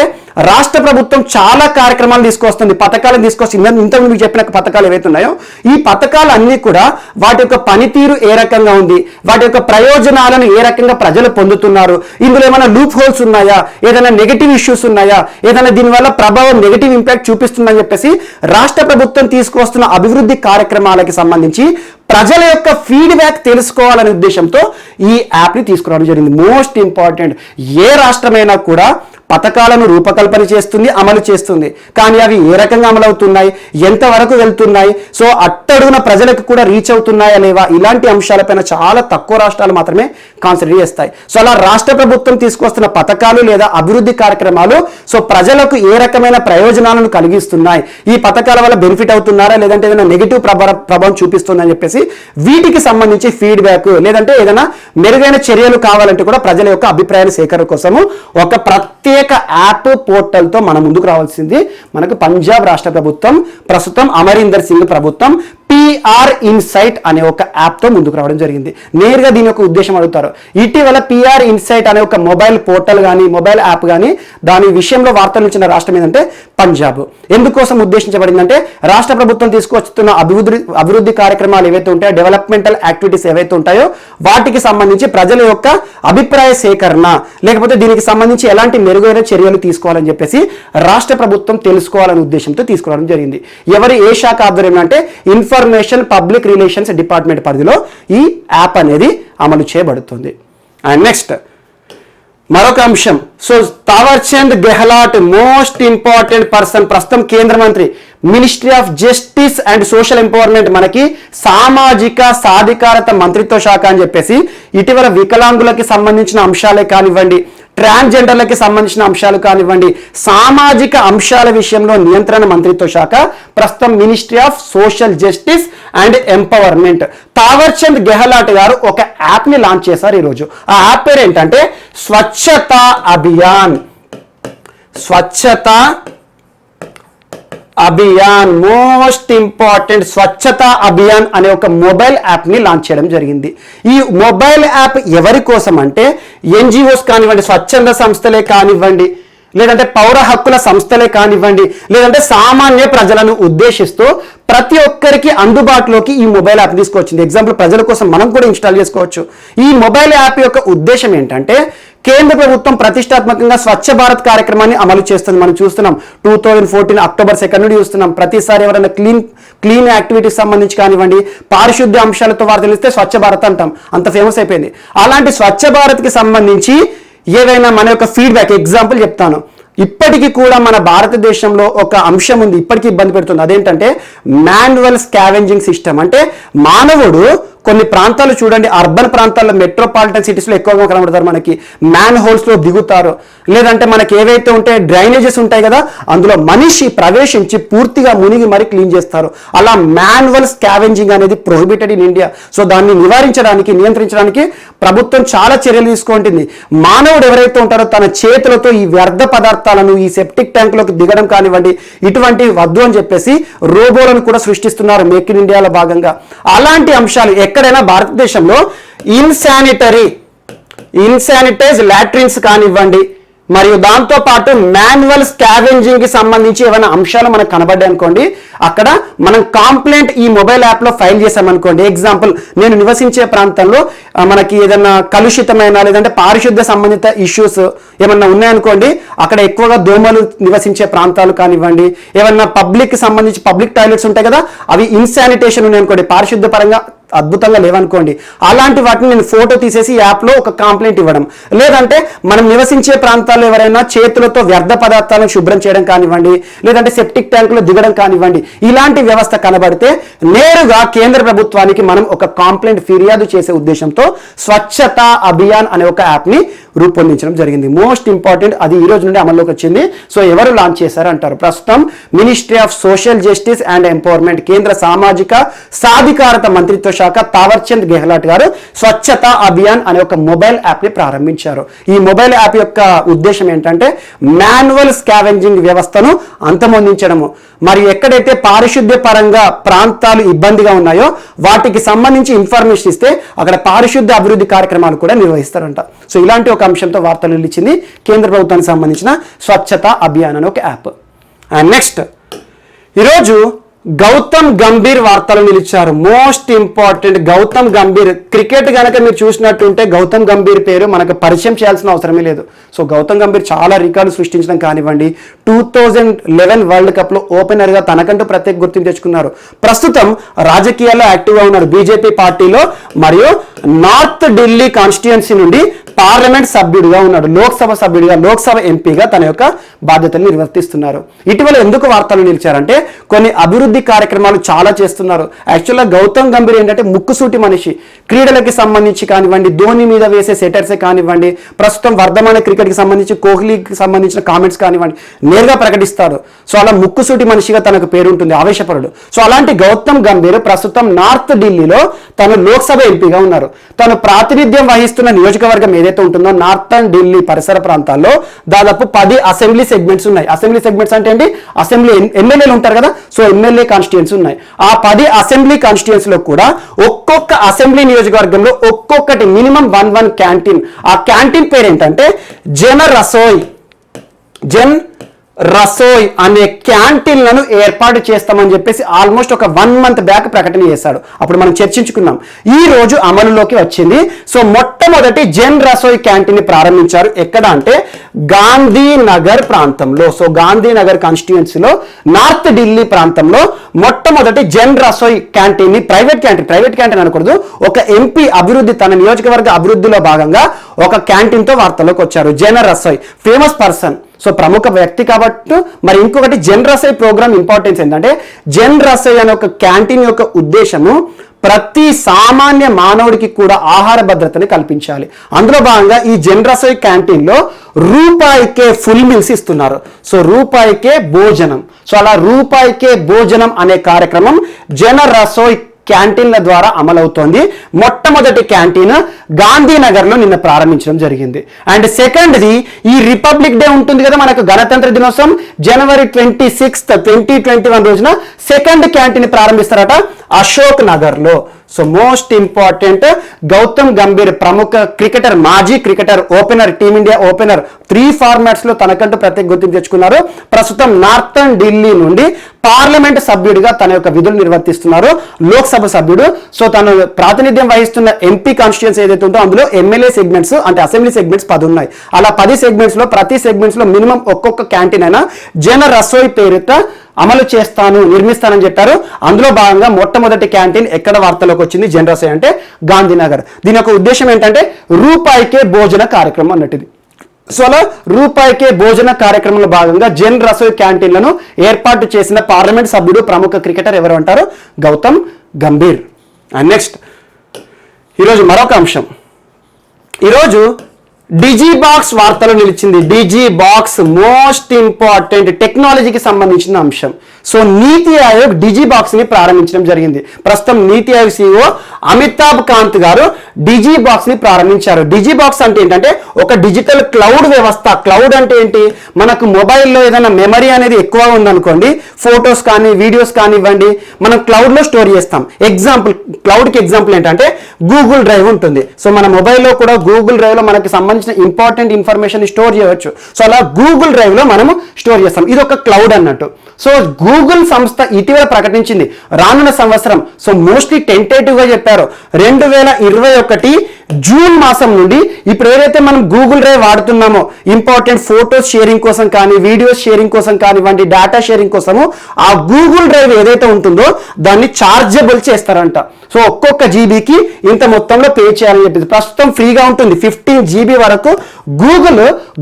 రాష్ట్ర ప్రభుత్వం చాలా కార్యక్రమాలు తీసుకొస్తుంది, పథకాలను తీసుకొస్తుంది. ఇంతకుముందు మీకు చెప్పిన పథకాలు ఏవైతే ఉన్నాయో, ఈ పథకాలన్నీ కూడా వాటి యొక్క పనితీరు ఏ రకంగా ఉంది, వాటి యొక్క ప్రయోజనాలను ఏ రకంగా ప్రజలు పొందుతున్నారు, ఇందులో ఏమైనా లూప్ హోల్స్ ఉన్నాయా, ఏదైనా నెగటివ్ ఇష్యూస్ ఉన్నాయా, ఏదైనా దీనివల్ల ప్రభావం, నెగటివ్ ఇంపాక్ట్ చూపిస్తుందని చెప్పేసి రాష్ట్ర ప్రభుత్వం తీసుకొస్తున్న అభివృద్ధి కార్యక్రమాలకి సంబంధించి ప్రజల యొక్క ఫీడ్బ్యాక్ తెలుసుకోవాలనే ఉద్దేశంతో ఈ యాప్ని తీసుకురావడం జరిగింది. మోస్ట్ ఇంపార్టెంట్, ఏ రాష్ట్రమైనా కూడా పథకాలను రూపకల్పన చేస్తుంది, అమలు చేస్తుంది. కానీ అవి ఏ రకంగా అమలు అవుతున్నాయి, ఎంతవరకు వెళ్తున్నాయి, సో అట్టడుగున ప్రజలకు కూడా రీచ్ అవుతున్నాయా లేవా, ఇలాంటి అంశాలపైన చాలా తక్కువ రాష్ట్రాలు మాత్రమే కాన్సన్ట్రేట్ చేస్తాయి. సో అలా రాష్ట్ర ప్రభుత్వం తీసుకొస్తున్న పథకాలు లేదా అభివృద్ధి కార్యక్రమాలు సో ప్రజలకు ఏ రకమైన ప్రయోజనాలను కలిగిస్తున్నాయి, ఈ పథకాల వల్ల బెనిఫిట్ అవుతున్నారా లేదంటే ఏదైనా నెగిటివ్ ప్రభావం చూపిస్తుందని చెప్పేసి వీటికి సంబంధించి ఫీడ్బ్యాక్ లేదంటే ఏదైనా మెరుగైన చర్యలు కావాలంటే కూడా ప్రజల యొక్క అభిప్రాయాల సేకరణ కోసము ఒక ప్రత్యేక యాప్ పోర్టల్ తో మన ముందుకు రావాల్సింది మనకు పంజాబ్ రాష్ట్ర ప్రభుత్వం, ప్రస్తుతం అమరీందర్ సింగ్ ప్రభుత్వం పిఆర్ ఇన్సైట్ అనే ఒక యాప్ తో ముందుకు రావడం జరిగింది. నేరుగా దీని యొక్క ఉద్దేశం అడుగుతారు. ఇటీవల పిఆర్ ఇన్సైట్ అనే ఒక మొబైల్ పోర్టల్ కానీ మొబైల్ యాప్ కానీ దాని విషయంలో వార్తలు ఇచ్చిన రాష్ట్రం ఏంటంటే పంజాబ్. ఎందుకోసం ఉద్దేశించబడిందంటే రాష్ట్ర ప్రభుత్వం తీసుకొస్తున్న అభివృద్ధి కార్యక్రమాలు ఏవైతే ఉంటాయో, డెవలప్మెంటల్ యాక్టివిటీస్ ఏవైతే ఉంటాయో వాటికి సంబంధించి ప్రజల యొక్క అభిప్రాయ సేకరణ లేకపోతే దీనికి సంబంధించి ఎలాంటి మెరుగైన చర్యలు తీసుకోవాలని చెప్పేసి రాష్ట్ర ప్రభుత్వం తెలుసుకోవాలనే ఉద్దేశంతో తీసుకురావడం జరిగింది. ఏ శాఖ ఆధ్వర్యం అంటే ఇన్ఫర్మేషన్ పబ్లిక్ రిలేషన్స్ డిపార్ట్మెంట్ పరిధిలో ఈ యాప్ అనేది అమలు చేయబడుతుంది. అండ్ నెక్స్ట్ మరొక అంశం. So Thawarchand Gehlot most important person, ప్రస్తుతం కేంద్ర మంత్రి, ministry of justice and social empowerment, మనకి సామాజిక సాధికారత మంత్రిత్వ శాఖ అని చెప్పేసి ఇటీవల వికలాంగులకి సంబంధించిన అంశాలే కానివ్వండి, ట్రాన్స్జెండర్లకి సంబంధించిన అంశాలు కానివ్వండి, సామాజిక అంశాల విషయంలో నియంత్రణ మంత్రిత్వ శాఖ, ప్రస్తుతం ministry of social justice and empowerment. Thawarchand Gehlot గారు ఒక యాప్ని లాంచ్ చేశారు ఈరోజు. ఆ యాప్ పేరు ఏంటంటే స్వచ్ఛతా అభియాన్. స్వచ్ఛతా అభియాన్, మోస్ట్ ఇంపార్టెంట్ స్వచ్ఛతా అభియాన్ అనే ఒక మొబైల్ యాప్ని లాంచ్ చేయడం జరిగింది. ఈ మొబైల్ యాప్ ఎవరి కోసం అంటే ఎన్జిఓస్ కానివ్వండి, స్వచ్ఛంద సంస్థలే కానివ్వండి, లేదంటే పౌర హక్కుల సంస్థలే కానివ్వండి, లేదంటే సామాన్య ప్రజలను ఉద్దేశిస్తూ ప్రతి ఒక్కరికి అందుబాటులోకి ఈ మొబైల్ యాప్ తీసుకొచ్చింది. ఎగ్జాంపుల్ ప్రజల కోసం మనం కూడా ఇన్స్టాల్ చేసుకోవచ్చు. ఈ మొబైల్ యాప్ యొక్క ఉద్దేశం ఏంటంటే కేంద్ర ప్రభుత్వం ప్రతిష్టాత్మకంగా స్వచ్ఛ భారత్ కార్యక్రమాన్ని అమలు చేస్తుంది. మనం చూస్తున్నాం 2014 అక్టోబర్ 2 నుండి చూస్తున్నాం. ప్రతిసారి ఎవరైనా క్లీన్ యాక్టివిటీస్ సంబంధించి కానివ్వండి, పారిశుద్ధ్య అంశాలతో వారు తెలిస్తే స్వచ్ఛ భారత్ అంటాం, అంత ఫేమస్ అయిపోయింది. అలాంటి స్వచ్ఛ భారత్కి సంబంధించి ఏదైనా మన యొక్క ఫీడ్బ్యాక్, ఎగ్జాంపుల్ చెప్తాను. ఇప్పటికీ కూడా మన భారతదేశంలో ఒక అంశం ఉంది, ఇప్పటికీ ఇబ్బంది పెడుతుంది. అదేంటంటే మాన్యువల్ స్కావెంజింగ్ సిస్టమ్. అంటే మానవుడు కొన్ని ప్రాంతాలు చూడండి, అర్బన్ ప్రాంతాల్లో, మెట్రోపాలిటన్ సిటీస్లో ఎక్కువగా కనబడతారు. మనకి మ్యాన్ హోల్స్లో దిగుతారు, లేదంటే మనకి ఏవైతే ఉంటాయి డ్రైనేజెస్ ఉంటాయి కదా, అందులో మనిషి ప్రవేశించి పూర్తిగా మునిగి మరి క్లీన్ చేస్తారు. అలా మాన్యువల్ స్కావెంజింగ్ అనేది ప్రొహిబిటెడ్ ఇన్ ఇండియా. సో దాన్ని నివారించడానికి, నియంత్రించడానికి ప్రభుత్వం చాలా చర్యలు తీసుకుంటుంది. మానవుడు ఎవరైతే ఉంటారో తన చేతులతో ఈ వ్యర్థ పదార్థాలను ఈ సెప్టిక్ ట్యాంకులోకి దిగడం కానివ్వండి, ఇటువంటి వద్దు అని చెప్పేసి రోబోలను కూడా సృష్టిస్తున్నారు మేక్ ఇన్ ఇండియాలో భాగంగా. అలాంటి అంశాలు ఎక్కడైనా భారతదేశంలో ఇన్సానిటైజ్ లాట్రిన్స్ కానివ్వండి, మరియు దాంతో పాటు మాన్యువల్ స్కావెంజింగ్ కి సంబంధించి ఏమైనా అంశాలు మనకు కనబడ్డాయి అనుకోండి, అక్కడ మనం కంప్లైంట్ ఈ మొబైల్ యాప్ లో ఫైల్ చేసామనుకోండి. ఎగ్జాంపుల్, నేను నివసించే ప్రాంతంలో మనకి ఏదైనా కలుషితమైన లేదంటే పారిశుద్ధ్య సంబంధిత ఇష్యూస్ ఏమన్నా ఉన్నాయనుకోండి, అక్కడ ఎక్కువగా దోమలు నివసించే ప్రాంతాలు కానివ్వండి, ఏమన్నా పబ్లిక్ సంబంధించి పబ్లిక్ టాయిలెట్స్ ఉంటాయి కదా, అవి ఇన్సానిటేషన్ ఉన్నాయనుకోండి, పారిశుద్ధ్య పరంగా అద్భుతంగా లేవనుకోండి, అలాంటి వాటిని నేను ఫోటో తీసేసి యాప్లో ఒక కంప్లైంట్ ఇవ్వడం, లేదంటే మనం నివసించే ప్రాంతాల్లో ఎవరైనా చేతులతో వ్యర్థ పదార్థాలను శుభ్రం చేయడం కానివ్వండి, లేదంటే సెప్టిక్ ట్యాంకులో దిగడం కానివ్వండి, ఇలాంటి వ్యవస్థ కనబడితే నేరుగా కేంద్ర ప్రభుత్వానికి మనం ఒక కంప్లైంట్ ఫిర్యాదు చేసే ఉద్దేశంతో స్వచ్ఛతా అభియాన్ అనే ఒక యాప్ని రూపొందించడం జరిగింది. మోస్ట్ ఇంపార్టెంట్, అది ఈ రోజు నుండి అమల్లోకి వచ్చింది. సో ఎవరు లాంచ్ చేశారు అంటారు, ప్రస్తుతం ministry of social justice and empowerment, కేంద్ర సామాజిక సాధికారత మంత్రిత్వ శాఖ తావర్చంద్ గెహ్లాట్ గారు స్వచ్ఛతా అభియాన్ అనే ఒక మొబైల్ యాప్ ని ప్రారంభించారు. ఈ మొబైల్ యాప్ యొక్క ఉద్దేశం ఏంటంటే మాన్యువల్ స్కావెంజింగ్ వ్యవస్థను అంతమొందించడము, మరియు ఎక్కడైతే పారిశుద్ధ్య పరంగా ప్రాంతాలు ఇబ్బందిగా ఉన్నాయో వాటికి సంబంధించి ఇన్ఫర్మేషన్ ఇస్తే అక్కడ పారిశుద్ధ్య అభివృద్ధి కార్యక్రమాలు కూడా నిర్వహిస్తారంట. సో ఇలాంటి ఒక అంశంతో వార్తలు ఇచ్చింది కేంద్ర ప్రభుత్వానికి సంబంధించిన స్వచ్ఛతా అభియాన్ అనే ఒక యాప్. అండ్ నెక్స్ట్, ఈరోజు గౌతమ్ గంభీర్ వార్తలు నిలిచారు. Most important, Gautam Gambhir. Cricket కనుక మీరు చూసినట్టుంటే గౌతమ్ గంభీర్ పేరు మనకు పరిచయం చేయాల్సిన అవసరమే లేదు. సో గౌతమ్ గంభీర్ చాలా రికార్డు సృష్టించడం కానివ్వండి, 2011 వరల్డ్ కప్లో ఓపెనర్గా తనకంటూ ప్రత్యేక గుర్తింపు తెచ్చుకున్నారు. ప్రస్తుతం రాజకీయాల్లో యాక్టివ్గా ఉన్నారు, బీజేపీ పార్టీలో, మరియు నార్త్ ఢిల్లీ కాన్స్టిట్యుయెన్సీ నుండి పార్లమెంట్ సభ్యుడిగా ఉన్నాడు, లోక్సభ సభ్యుడిగా, లోక్సభ ఎంపీగా తన యొక్క బాధ్యతలు నిర్వర్తిస్తున్నారు. ఇటీవల ఎందుకు వార్తలు నిలిచారంటే కొన్ని అభివృద్ధి కార్యక్రమాలు చాలా చేస్తున్నారు. యాక్చువల్గా గౌతమ్ గంభీర్ ఏంటంటే ముక్కుసూటి మనిషి. క్రీడలకి సంబంధించి కానివ్వండి, ధోని మీద వేసే సెటర్సే కానివ్వండి, ప్రస్తుతం వర్ధమాన క్రికెట్కి సంబంధించి కోహ్లీకి సంబంధించిన కామెంట్స్ కానివ్వండి నేరుగా ప్రకటిస్తాడు. సో అలా ముక్కుసూటి మనిషిగా తనకు పేరుంటుంది, ఆవేశపరుడు. సో అలాంటి గౌతమ్ గంభీర్ ప్రస్తుతం నార్త్ ఢిల్లీలో తను లోక్సభ ఎంపీగా ఉన్నారు. తను ప్రాతినిధ్యం వహిస్తున్న నియోజకవర్గం ఏదైతే ఉంటుందో నార్థన్ ఢిల్లీ పరిసర ప్రాంతాల్లో దాదాపు 10 అసెంబ్లీ సెగ్మెంట్స్ ఉన్నాయి. అసెంబ్లీ సెగ్మెంట్స్ అంటే ఏంటి, అసెంబ్లీ ఎమ్మెల్యేలు ఉంటారు కదా, సో ఎమ్మెల్యే కాన్స్టిట్యుయెన్సీ ఉన్నాయి. ఆ 10 అసెంబ్లీ కాన్స్టిట్యుయెన్సీలో కూడా ఒక్కొక్క అసెంబ్లీ నియోజకవర్గంలో ఒక్కొక్కటి, మినిమం 1 క్యాంటీన్. ఆ క్యాంటీన్ పేరు ఏంటంటే జన్ రసోయ్ అనే క్యాంటీన్లను ఏర్పాటు చేస్తామని చెప్పేసి ఆల్మోస్ట్ ఒక 1 month బ్యాక్ ప్రకటన చేశాడు. అప్పుడు మనం చర్చించుకున్నాం. ఈ రోజు అమలులోకి వచ్చింది. సో మొట్టమొదటి జన్ రసోయ్ క్యాంటీన్ ని ప్రారంభించారు. ఎక్కడ అంటే గాంధీనగర్ ప్రాంతంలో. సో గాంధీనగర్ కాన్స్టిట్యుయెన్సీలో నార్త్ ఢిల్లీ ప్రాంతంలో మొట్టమొదటి జన్ రసోయ్ క్యాంటీన్ ని ప్రైవేట్ క్యాంటీన్ అనకూడదు, ఒక ఎంపీ అభివృద్ధి, తన నియోజకవర్గ అభివృద్ధిలో భాగంగా ఒక క్యాంటీన్ తో వార్తలోకి వచ్చారు. జన రసోయ్ ఫేమస్ పర్సన్, సో ప్రముఖ వ్యక్తి కాబట్టి. మరి ఇంకొకటి జన్ రసోయ్ ప్రోగ్రామ్ ఇంపార్టెన్స్ ఏంటంటే జన్ రసోయ్ అనే ఒక క్యాంటీన్ యొక్క ఉద్దేశము ప్రతి సామాన్య మానవుడికి కూడా ఆహార భద్రతని కల్పించాలి. అందులో భాగంగా ఈ జన్ రసోయ్ క్యాంటీన్లో రూపాయికే ఫుల్ మీల్స్ ఇస్తున్నారు. సో రూపాయికే భోజనం. సో అలా రూపాయికే భోజనం అనే కార్యక్రమం జన రసోయ్ క్యాంటీన్ల ద్వారా అమలవుతోంది. మొట్టమొదటి క్యాంటీన్ గాంధీనగర్లో నిన్న ప్రారంభించడం జరిగింది. అండ్ సెకండ్ది ఈ రిపబ్లిక్ డే ఉంటుంది కదా మనకు, గణతంత్ర దినోత్సవం January 26th 2021 రోజున సెకండ్ క్యాంటీన్ ప్రారంభిస్తారట అశోక్ నగర్లో. So most important, Gautam Gambhir ప్రముఖ క్రికెటర్, మాజీ cricketer, opener, team India opener, 3 formats లో తనకంటూ ప్రత్యేక గుర్తింపు తెచ్చుకున్నారు. ప్రస్తుతం నార్థన్ ఢిల్లీ నుండి పార్లమెంట్ సభ్యుడిగా తన యొక్క విధులు నిర్వర్తిస్తున్నారు, లోక్సభ సభ్యుడు. సో తను ప్రాతినిధ్యం వహిస్తున్న ఎంపీ కాన్స్టిట్యుయెన్సీ ఏదైతే ఉందో అందులో ఎమ్మెల్యే సెగ్మెంట్స్ అంటే అసెంబ్లీ సెగ్మెంట్స్ 10 ఉన్నాయి. అలా 10 సెగ్మెంట్స్ లో ప్రతి సెగ్మెంట్స్ లో మినిమం ఒక్కొక్క క్యాంటీన్ అయినా జన రసోయ్ పేరిట అమలు చేస్తాను, నిర్మిస్తానని చెప్పారు. అందులో భాగంగా మొట్టమొదటి క్యాంటీన్ ఎక్కడ వార్తలోకి వచ్చింది, జన్ రసోయ్ అంటే గాంధీనగర్. దీని యొక్క ఉద్దేశం ఏంటంటే రూపాయికే భోజన కార్యక్రమం అన్నట్టుది. సో అలా రూపాయికే భోజన కార్యక్రమంలో భాగంగా జన్ రసోయ్ క్యాంటీన్లను ఏర్పాటు చేసిన పార్లమెంట్ సభ్యుడు, ప్రముఖ క్రికెటర్ ఎవరు అంటారు, గౌతమ్ గంభీర్. అండ్ నెక్స్ట్ ఈరోజు మరొక అంశం. ఈరోజు డిజిబాక్స్ వార్తలు నిలిచింది. డిజిబాక్స్ మోస్ట్ ఇంపార్టెంట్ టెక్నాలజీకి సంబంధించిన అంశం. సో నీతి ఆయోగ్ డిజిబాక్స్ ని ప్రారంభించడం జరిగింది. ప్రస్తుతం నీతి ఆయోగ్ CEO అమితాబ్ కాంత్ గారు డిజిబాక్స్ ని ప్రారంభించారు. డిజిబాక్స్ అంటే ఏంటంటే ఒక డిజిటల్ క్లౌడ్ వ్యవస్థ. క్లౌడ్ అంటే ఏంటి, మనకు మొబైల్లో ఏదైనా మెమరీ అనేది ఎక్కువ ఉందనుకోండి, ఫొటోస్ కానీ వీడియోస్ కానివ్వండి, మనం క్లౌడ్ లో స్టోర్ చేస్తాం. ఎగ్జాంపుల్, క్లౌడ్ కి ఎగ్జాంపుల్ ఏంటంటే గూగుల్ డ్రైవ్ ఉంటుంది. సో మన మొబైల్లో కూడా గూగుల్ డ్రైవ్ లో మనకి సంబంధించిన ఇంపార్టెంట్ ఇన్ఫర్మేషన్ స్టోర్ చేయవచ్చు. సో అలా గూగుల్ డ్రైవ్ లో మనము స్టోర్ చేస్తాం. ఇది ఒక క్లౌడ్ అన్నట్టు. సో గూగుల్ సంస్థ ఇటీవల ప్రకటించింది రానున్న సంవత్సరం, సో మోస్ట్లీ టెంటేటివ్ గా చెప్పారు, 2021 జూన్ మాసం నుండి ఇప్పుడు ఏదైతే మనం గూగుల్ డ్రైవ్ వాడుతున్నామో ఇంపార్టెంట్ ఫోటోస్ షేరింగ్ కోసం కానీ, వీడియోస్ షేరింగ్ కోసం కానివ్వండి, డేటా షేరింగ్ కోసము ఆ గూగుల్ డ్రైవ్ ఏదైతే ఉంటుందో దాన్ని చార్జబుల్ చేస్తారంట. సో ఒక్కొక్క జీబీకి ఇంత మొత్తంలో పే చేయాలని చెప్పేసి. ప్రస్తుతం ఫ్రీగా ఉంటుంది, 15 GB వరకు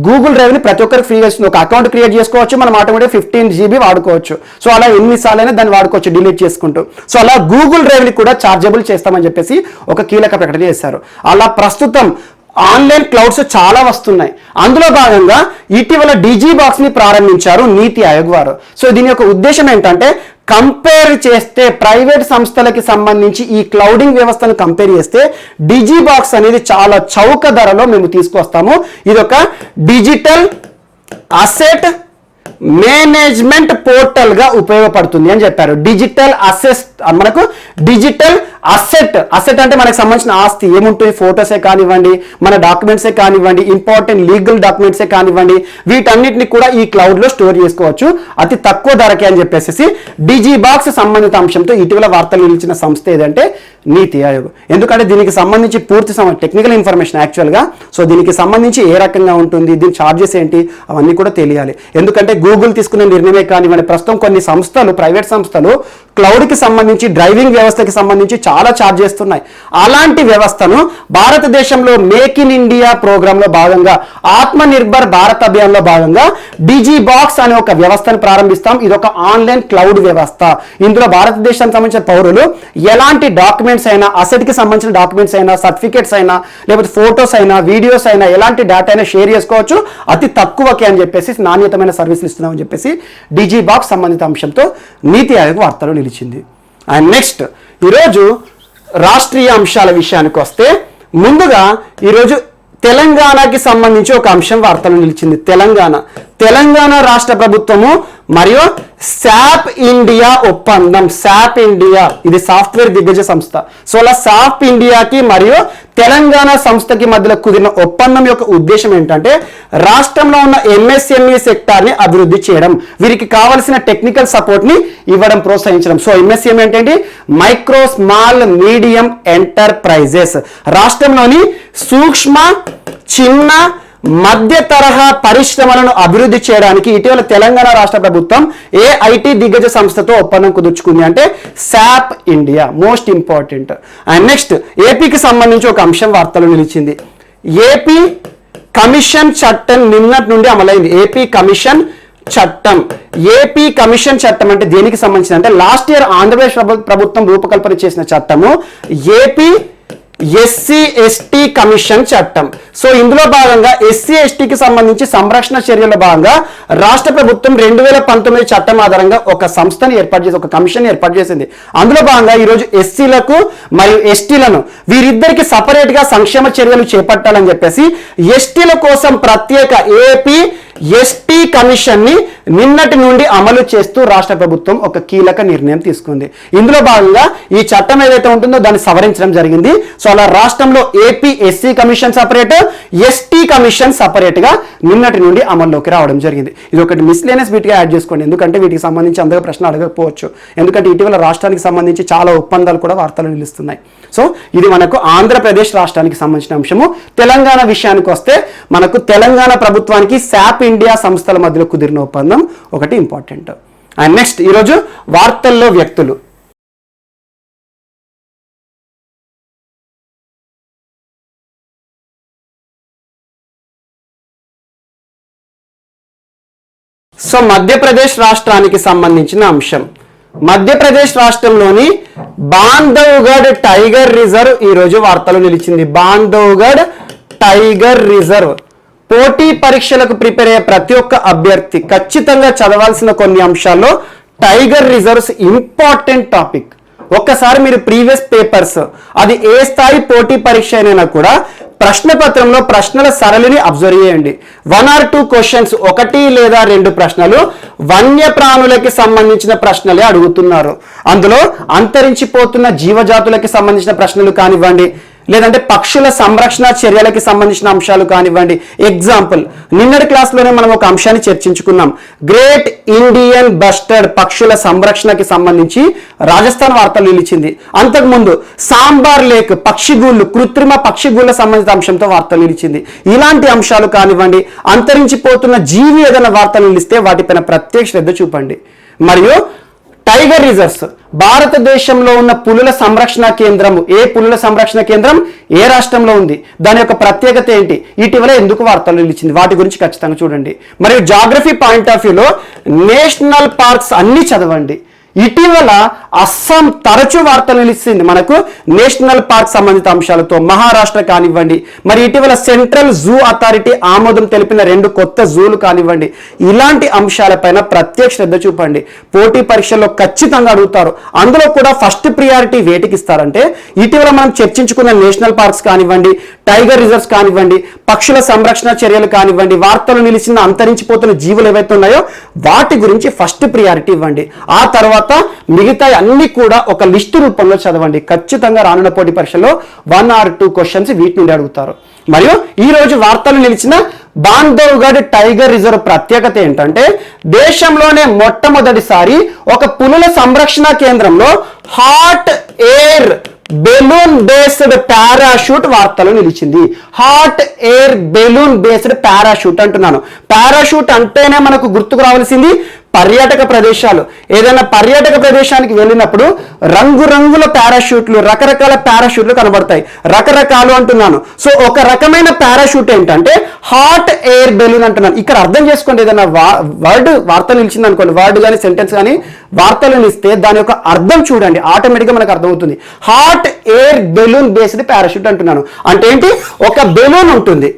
గూగుల్ డ్రైవ్ ని ప్రతి ఒక్కరికి ఫ్రీగా ఇస్తుంది. ఒక అకౌంట్ క్రియేట్ చేసుకోవచ్చు, మనం ఆటోమేటిక్ 15 GB వాడుకోవచ్చు. సో అలా ఎన్నిసార్లైనా దాన్ని వాడుకోవచ్చు డిలీట్ చేసుకుంటూ. సో అలా గూగుల్ డ్రైవ్ ని కూడా చార్జబుల్ చేస్తామని చెప్పేసి ఒక కీలక ప్రకటన చేశారు. అలా ప్రస్తుతం ఆన్లైన్ క్లౌడ్స్ చాలా వస్తున్నాయి. అందులో భాగంగా ఇటీవల డిజిబాక్స్ ని ప్రారంభించారు నీతి ఆయోగ్ వారు. సో దీని యొక్క ఉద్దేశం ఏంటంటే కంపేర్ చేస్తే ప్రైవేట్ సంస్థలకి సంబంధించి ఈ క్లౌడింగ్ వ్యవస్థను కంపేర్ చేస్తే డిజిబాక్స్ అనేది చాలా చౌక ధరలో మేము తీసుకొస్తాము. ఇది ఒక డిజిటల్ అసెట్ మేనేజ్మెంట్ పోర్టల్ గా ఉపయోగపడుతుంది అని చెప్పారు. డిజిటల్ అసెట్, మనకు డిజిటల్ అసెట్ అంటే మనకు సంబంధించిన ఆస్తి ఏముంటుంది, ఫోటోసే కానివ్వండి, మన డాక్యుమెంట్సే కానివ్వండి, ఇంపార్టెంట్ లీగల్ డాక్యుమెంట్సే కానివ్వండి, వీటన్నిటిని కూడా ఈ క్లౌడ్ లో స్టోర్ చేసుకోవచ్చు అతి తక్కువ ధరకే అని చెప్పేసి డిజిబాక్స్ సంబంధిత అంశంతో ఇటీవల వార్తలు నిలిచిన సంస్థ ఏదంటే నీతి ఆయోగ్. ఎందుకంటే దీనికి సంబంధించి పూర్తి టెక్నికల్ ఇన్ఫర్మేషన్ యాక్చువల్గా. సో దీనికి సంబంధించి ఏ రకంగా ఉంటుంది, దీని ఛార్జెస్ ఏంటి, అవన్నీ కూడా తెలియాలి. ఎందుకంటే గూగుల్ తీసుకునే నిర్ణయమే కానివ్వండి, ప్రస్తుతం కొన్ని సంస్థలు, ప్రైవేట్ సంస్థలు క్లౌడ్కి సంబంధించి, డ్రైవింగ్ వ్యవస్థకి సంబంధించి చాలా ఛార్జ్ చేస్తున్నాయి. అలాంటి వ్యవస్థను భారతదేశంలో మేక్ ఇన్ ఇండియా ప్రోగ్రాంలో భాగంగా, ఆత్మ నిర్భర్ భారత్ అభియాన్లో భాగంగా డిజిబాక్స్ అనే ఒక వ్యవస్థను ప్రారంభిస్తాం. ఇది ఒక ఆన్లైన్ క్లౌడ్ వ్యవస్థ. ఇందులో భారతదేశానికి సంబంధించిన పౌరులు ఎలాంటి డాక్యుమెంట్స్ అయినా, అసెట్ కి సంబంధించిన డాక్యుమెంట్స్ అయినా, సర్టిఫికేట్స్ అయినా, లేకపోతే ఫోటోస్ అయినా, వీడియోస్ అయినా, ఎలాంటి డేటా అయినా షేర్ చేసుకోవచ్చు అతి తక్కువకే అని చెప్పేసి, నాణ్యతమైన సర్వీసులు ఇస్తున్నామని చెప్పేసి డిజిబాక్స్ సంబంధిత అంశంతో నీతి ఆయోగ్ వార్తలు నిలిచింది. అండ్ నెక్స్ట్ ఈరోజు రాష్ట్రీయ అంశాల విషయానికి వస్తే, ముందుగా ఈరోజు తెలంగాణకి సంబంధించి ఒక అంశం వార్తలు నిలిచింది. తెలంగాణ రాష్ట్ర ప్రభుత్వము మరియు శాప్ ఇండియా ఒప్పందం. శాప్ ఇండియా ఇది సాఫ్ట్వేర్ దిగ్గజ సంస్థ. సో అలా శాప్ ఇండియాకి మరియు తెలంగాణ సంస్థకి మధ్యలో కుదిరిన ఒప్పందం యొక్క ఉద్దేశం ఏంటంటే రాష్ట్రంలో ఉన్న ఎంఎస్ఎంఈ సెక్టార్ని అభివృద్ధి చేయడం, వీరికి కావాల్సిన టెక్నికల్ సపోర్ట్ ని ఇవ్వడం, ప్రోత్సహించడం. సో ఎంఎస్ఎంఈ ఏంటంటే మైక్రో స్మాల్ మీడియం ఎంటర్ప్రైజెస్. రాష్ట్రంలోని సూక్ష్మ చిన్న మధ్య తరహా పరిశ్రమలను అభివృద్ధి చేయడానికి ఇటీవల తెలంగాణ రాష్ట్ర ప్రభుత్వం ఏ ఐటీ దిగ్గజ సంస్థతో ఒప్పందం కుదుర్చుకుంది అంటే SAP India. Most important. And next ఏపీకి సంబంధించి ఒక అంశం వార్తలు నిలిచింది. ఏపీ కమిషన్ చట్టం నిన్నటి నుండి అమలైంది. ఏపీ కమిషన్ చట్టం. ఏపీ కమిషన్ చట్టం అంటే దేనికి సంబంధించింది అంటే లాస్ట్ ఇయర్ ఆంధ్రప్రదేశ్ ప్రభుత్వం రూపకల్పన చేసిన చట్టము ఏపీ ఎస్సీ ఎస్టీ కమిషన్ చట్టం. సో ఇందులో భాగంగా ఎస్సీ ఎస్టీకి సంబంధించి సంరక్షణ చర్యల భాగంగా రాష్ట్ర ప్రభుత్వం 2019 చట్టం ఆధారంగా ఒక సంస్థని ఏర్పాటు చేసి ఒక కమిషన్ ఏర్పాటు చేసింది. అందులో భాగంగా ఈరోజు ఎస్సీలకు మరియు ఎస్టీలను వీరిద్దరికి సపరేట్ గా సంక్షేమ చర్యలు చేపట్టాలని చెప్పేసి ఎస్టీల కోసం ప్రత్యేక ఏపీ ఎస్టీ కమిషన్ ని నిన్నటి నుండి అమలు చేస్తూ రాష్ట్ర ప్రభుత్వం ఒక కీలక నిర్ణయం తీసుకుంది. ఇందులో భాగంగా ఈ చట్టం ఏదైతే ఉంటుందో దాన్ని సవరించడం జరిగింది. సో అలా రాష్ట్రంలో AP SC commission separate, ST commission separate గా నిన్నటి నుండి అమల్లోకి రావడం జరిగింది. ఇది ఒకటి మిస్లేనియస్ బిట్ గా యాడ్ చేసుకోండి, ఎందుకంటే వీటికి సంబంధించి అంతగా ప్రశ్న అడగకపోవచ్చు. ఎందుకంటే ఇటీవల రాష్ట్రానికి సంబంధించి చాలా ఒప్పందాలు కూడా వార్తలు నిలుస్తున్నాయి. సో ఇది మనకు ఆంధ్రప్రదేశ్ రాష్ట్రానికి సంబంధించిన అంశము. తెలంగాణ విషయానికి వస్తే మనకు తెలంగాణ ప్రభుత్వానికి శాప్ ఇండియా సంస్థల మధ్యలో కుదిరిన ఒప్పందం ఒకటి ఇంపార్టెంట్. అండ్ నెక్స్ట్ ఈరోజు వార్తల్లో వ్యక్తులు. సో మధ్యప్రదేశ్ రాష్ట్రానికి సంబంధించిన అంశం. మధ్యప్రదేశ్ రాష్ట్రంలోని బాంధవ్గఢ్ టైగర్ రిజర్వ్ ఈరోజు వార్తలు నిలిచింది. బాంధవ్గఢ్ టైగర్ రిజర్వ్ పోటీ పరీక్షలకు ప్రిపేర్ అయ్యే ప్రతి ఒక్క అభ్యర్థి ఖచ్చితంగా చదవాల్సిన కొన్ని అంశాల్లో టైగర్ రిజర్వ్స్ ఇంపార్టెంట్ టాపిక్. ఒక్కసారి మీరు ప్రీవియస్ పేపర్స్ అది ఏ స్థాయి పోటీ పరీక్ష అయినా కూడా ప్రశ్న పత్రంలో ప్రశ్నల సరళిని అబ్జర్వ్ చేయండి. 1 or 2 క్వశ్చన్స్, 1 లేదా 2 ప్రశ్నలు వన్యప్రాణులకి సంబంధించిన ప్రశ్నలే అడుగుతున్నారు. అందులో అంతరించిపోతున్న జీవజాతులకి సంబంధించిన ప్రశ్నలు కానివ్వండి, లేదంటే పక్షుల సంరక్షణ చర్యలకి సంబంధించిన అంశాలు కానివ్వండి. ఎగ్జాంపుల్ నిన్నటి క్లాస్లోనే మనం ఒక అంశాన్ని చర్చించుకున్నాం. గ్రేట్ ఇండియన్ బస్టర్డ్ పక్షుల సంరక్షణకి సంబంధించి రాజస్థాన్ వార్తలు నిలిచింది. అంతకుముందు సాంబార్ లేక్ పక్షిగూళ్ళు, కృత్రిమ పక్షిగూళ్ళ సంబంధిత అంశంతో వార్తలు నిలిచింది. ఇలాంటి అంశాలు కానివ్వండి, అంతరించిపోతున్న జీవి ఏదైనా వార్తలు నిలిస్తే వాటిపైన ప్రత్యేక శ్రద్ధ చూపండి. మరియు టైగర్ రిజర్వ్స్ భారతదేశంలో ఉన్న పులుల సంరక్షణ కేంద్రం. ఏ పులుల సంరక్షణ కేంద్రం ఏ రాష్ట్రంలో ఉంది, దాని యొక్క ప్రత్యేకత ఏంటి, ఇటీవల ఎందుకు వార్తలు నిలిచింది, వాటి గురించి ఖచ్చితంగా చూడండి. మరియు జాగ్రఫీ పాయింట్ ఆఫ్ వ్యూలో నేషనల్ పార్క్స్ అన్ని చదవండి. ఇటీవల అస్సాం తరచూ వార్తలు నిలిచింది మనకు నేషనల్ పార్క్ సంబంధిత అంశాలతో. మహారాష్ట్ర కానివ్వండి, మరి ఇటీవల సెంట్రల్ జూ అథారిటీ ఆమోదం తెలిపిన 2 కొత్త జూలు కానివ్వండి. ఇలాంటి అంశాలపైన ప్రత్యేక శ్రద్ధ చూపండి. పోటీ పరీక్షల్లో ఖచ్చితంగా అడుగుతారు. అందులో కూడా ఫస్ట్ ప్రియారిటీ వేటికి ఇస్తారంటే ఇటీవల మనం చర్చించుకున్న నేషనల్ పార్క్స్ కానివ్వండి, టైగర్ రిజర్వ్స్ కానివ్వండి, పక్షుల సంరక్షణ చర్యలు కానివ్వండి, వార్తలు నిలిచిన అంతరించిపోతున్న జీవులు ఏవైతే ఉన్నాయో వాటి గురించి ఫస్ట్ ప్రియారిటీ ఇవ్వండి. ఆ తర్వాత మిగతా అన్ని కూడా ఒక లిస్టు రూపంలో చదవండి. ఖచ్చితంగా రానున్న పోటీ పరీక్షలో 1 or 2 క్వశ్చన్స్ వీటి నుండి అడుగుతారు. మరియు ఈ రోజు వార్తలు నిలిచిన బాంధవ్గఢ్ టైగర్ రిజర్వ్ ప్రత్యేకత ఏంటంటే దేశంలోనే మొట్టమొదటిసారి ఒక పులుల సంరక్షణ కేంద్రంలో hot air balloon based parachute వార్తలు నిలిచింది. Hot air balloon based parachute అంటున్నాను. పారాషూట్ అంటేనే మనకు గుర్తుకు రావాల్సింది పర్యాటక ప్రదేశాలు. ఏదైనా పర్యాటక ప్రదేశానికి వెళ్ళినప్పుడు రంగురంగుల పారాషూట్లు, రకరకాల పారాషూట్లు కనబడతాయి. రకరకాలు అంటున్నాను. సో ఒక రకమైన పారాషూట్ ఏంటంటే హాట్ ఎయిర్ బెలూన్ అంటున్నాను. ఇక్కడ అర్థం చేసుకోండి. ఏదైనా వర్డ్ వార్తలు నిలిచింది అనుకోండి, వర్డ్ కానీ సెంటెన్స్ కానీ వార్తలు నిలిస్తే దాని యొక్క అర్థం చూడండి, ఆటోమేటిక్గా మనకు అర్థమవుతుంది. Hot air balloon based parachute అంటున్నాను. అంటే ఏంటి, ఒక బెలూన్ ఉంటుంది.